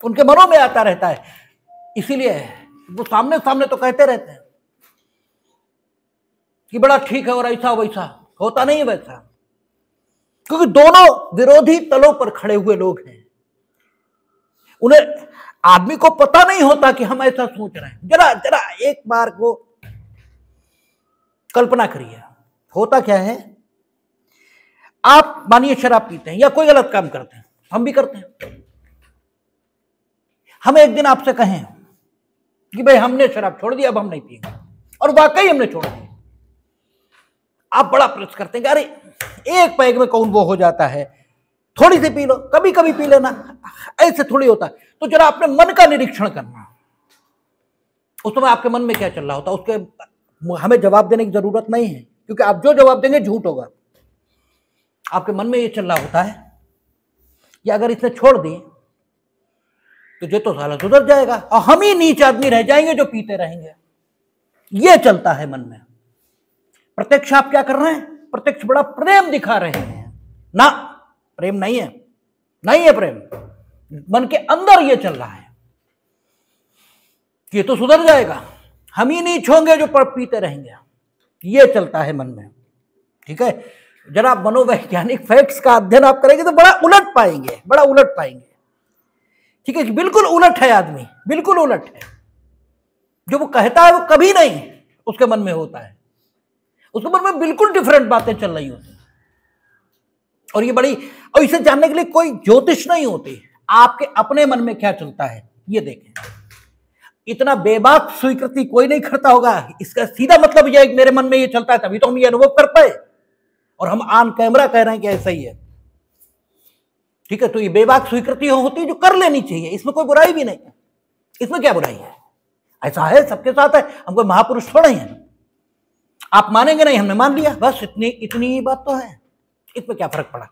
उनके मनों में आता रहता है। इसीलिए वो सामने सामने तो कहते रहते हैं कि बड़ा ठीक है और ऐसा वैसा, होता नहीं है वैसा, क्योंकि दोनों विरोधी तलों पर खड़े हुए लोग हैं। उन्हें, आदमी को पता नहीं होता कि हम ऐसा सोच रहे हैं। जरा जरा एक बार को कल्पना करिए, होता क्या है, आप मानिए शराब पीते हैं या कोई गलत काम करते हैं, हम भी करते हैं। हम एक दिन आपसे कहें कि भाई हमने शराब छोड़ दिया, अब हम नहीं पिएंगे, और वाकई हमने छोड़ दी, आप बड़ा प्रेस करते हैं कि अरे एक पैग में कौन वो हो जाता है, थोड़ी सी पी लो, कभी कभी पी लेना, ऐसे थोड़ी होता है। तो जरा अपने मन का निरीक्षण करना, उस समय आपके मन में क्या चल रहा होता, उसके हमें जवाब देने की जरूरत नहीं है, क्योंकि आप जो जवाब देंगे झूठ होगा। आपके मन में ये चल रहा होता है कि अगर इसने छोड़ दी तो ये तो साला सुधर जाएगा और हम ही नीच आदमी रह जाएंगे जो पीते रहेंगे। ये चलता है मन में। प्रत्यक्ष आप क्या कर रहे हैं, प्रत्यक्ष बड़ा प्रेम दिखा रहे हैं ना, प्रेम नहीं है, नहीं है प्रेम। मन के अंदर ये चल रहा है कि ये तो सुधर जाएगा, हम ही नीच होंगे जो पीते रहेंगे, ये चलता है मन में। ठीक है, जरा मनोवैज्ञानिक फैक्ट्स का अध्ययन आप करेंगे तो बड़ा उलट पाएंगे, बड़ा उलट पाएंगे। ठीक है, बिल्कुल उलट है आदमी, बिल्कुल उलट है। जो वो कहता है वो कभी नहीं उसके मन में होता है, उसके मन में बिल्कुल डिफरेंट बातें चल रही होती हैं। और ये बड़ी, और इसे जानने के लिए कोई ज्योतिष नहीं होती, आपके अपने मन में क्या चलता है ये देखें। इतना बेबाक स्वीकृति कोई नहीं करता होगा, इसका सीधा मतलब यह है कि मेरे मन में ये चलता है तभी तो हम ये अनुभव कर पाए, और हम ऑन कैमरा कह रहे हैं कि ऐसा ही है। ठीक है, तो ये बेबाक स्वीकृति होती है जो कर लेनी चाहिए, इसमें कोई बुराई भी नहीं है। इसमें क्या बुराई है, ऐसा है, सबके साथ है, हम कोई महापुरुष थोड़े हैं। आप मानेंगे नहीं, हमने मान लिया, बस इतनी ही बात तो है, इसमें क्या फर्क पड़ा।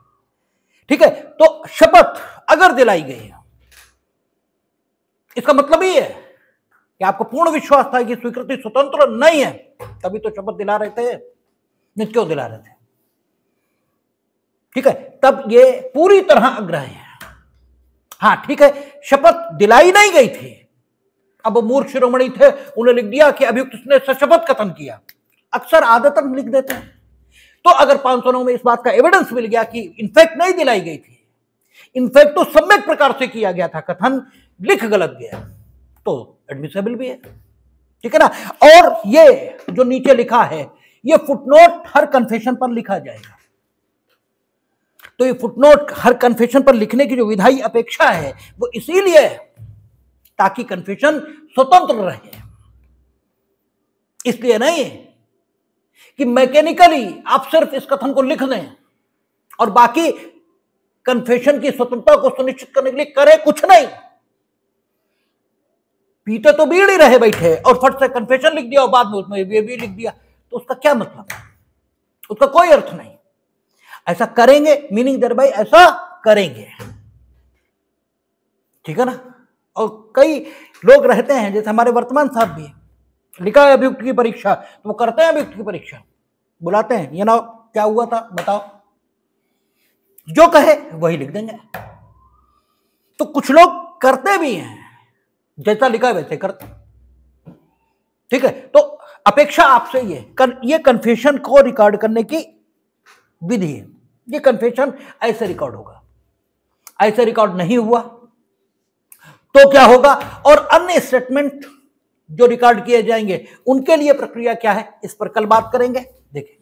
ठीक है, तो शपथ अगर दिलाई गई है, इसका मतलब ही है कि आपको पूर्ण विश्वास था कि स्वीकृति स्वतंत्र नहीं है, तभी तो शपथ दिला रहे थे, नहीं क्यों दिला रहे थे। ठीक है, तब ये पूरी तरह आग्रह है। हाँ ठीक है, शपथ दिलाई नहीं गई थी, अब वो मूर्ख शिरोमणि थे, उन्हें लिख दिया कि अभियुक्त ने सशपथ कथन किया। अक्सर आदतन लिख देते हैं। तो अगर 509 में इस बात का एविडेंस मिल गया कि इनफैक्ट नहीं दिलाई गई थी, इनफैक्ट तो सम्यक प्रकार से किया गया था, कथन लिख गलत गया, तो एडमिसेबल भी है। ठीक है ना। और ये जो नीचे लिखा है, ये फुटनोट हर कन्फेशन पर लिखा जाएगा। तो ये फुटनोट हर कन्फेशन पर लिखने की जो विधायी अपेक्षा है वो इसीलिए ताकि कन्फेशन स्वतंत्र रहे, इसलिए नहीं कि मैकेनिकली आप सिर्फ इस कथन को लिख दें और बाकी कन्फेशन की स्वतंत्रता को सुनिश्चित करने के लिए करें कुछ नहीं। पीते तो बीड़ी रहे बैठे और फट से कन्फेशन लिख दिया और बाद में उसमें ये भी लिख दिया, तो उसका क्या मतलब है, उसका कोई अर्थ नहीं। ऐसा करेंगे मीनिंग देयर बाय ऐसा करेंगे, ठीक है ना। और कई लोग रहते हैं, जैसे हमारे वर्तमान साहब भी, लिखा है अभियुक्त की परीक्षा, तो वो करते हैं अभियुक्त की परीक्षा, बुलाते हैं, ये ना क्या हुआ था बताओ, जो कहे वही लिख देंगे। तो कुछ लोग करते भी हैं, जैसा लिखा है वैसे करते। ठीक है, तो अपेक्षा आपसे ये कन्फेशन को रिकॉर्ड करने की विधि है। ये कन्फेशन ऐसे रिकॉर्ड होगा, ऐसे रिकॉर्ड नहीं हुआ तो क्या होगा, और अन्य स्टेटमेंट जो रिकॉर्ड किए जाएंगे उनके लिए प्रक्रिया क्या है, इस पर कल बात करेंगे। देखिए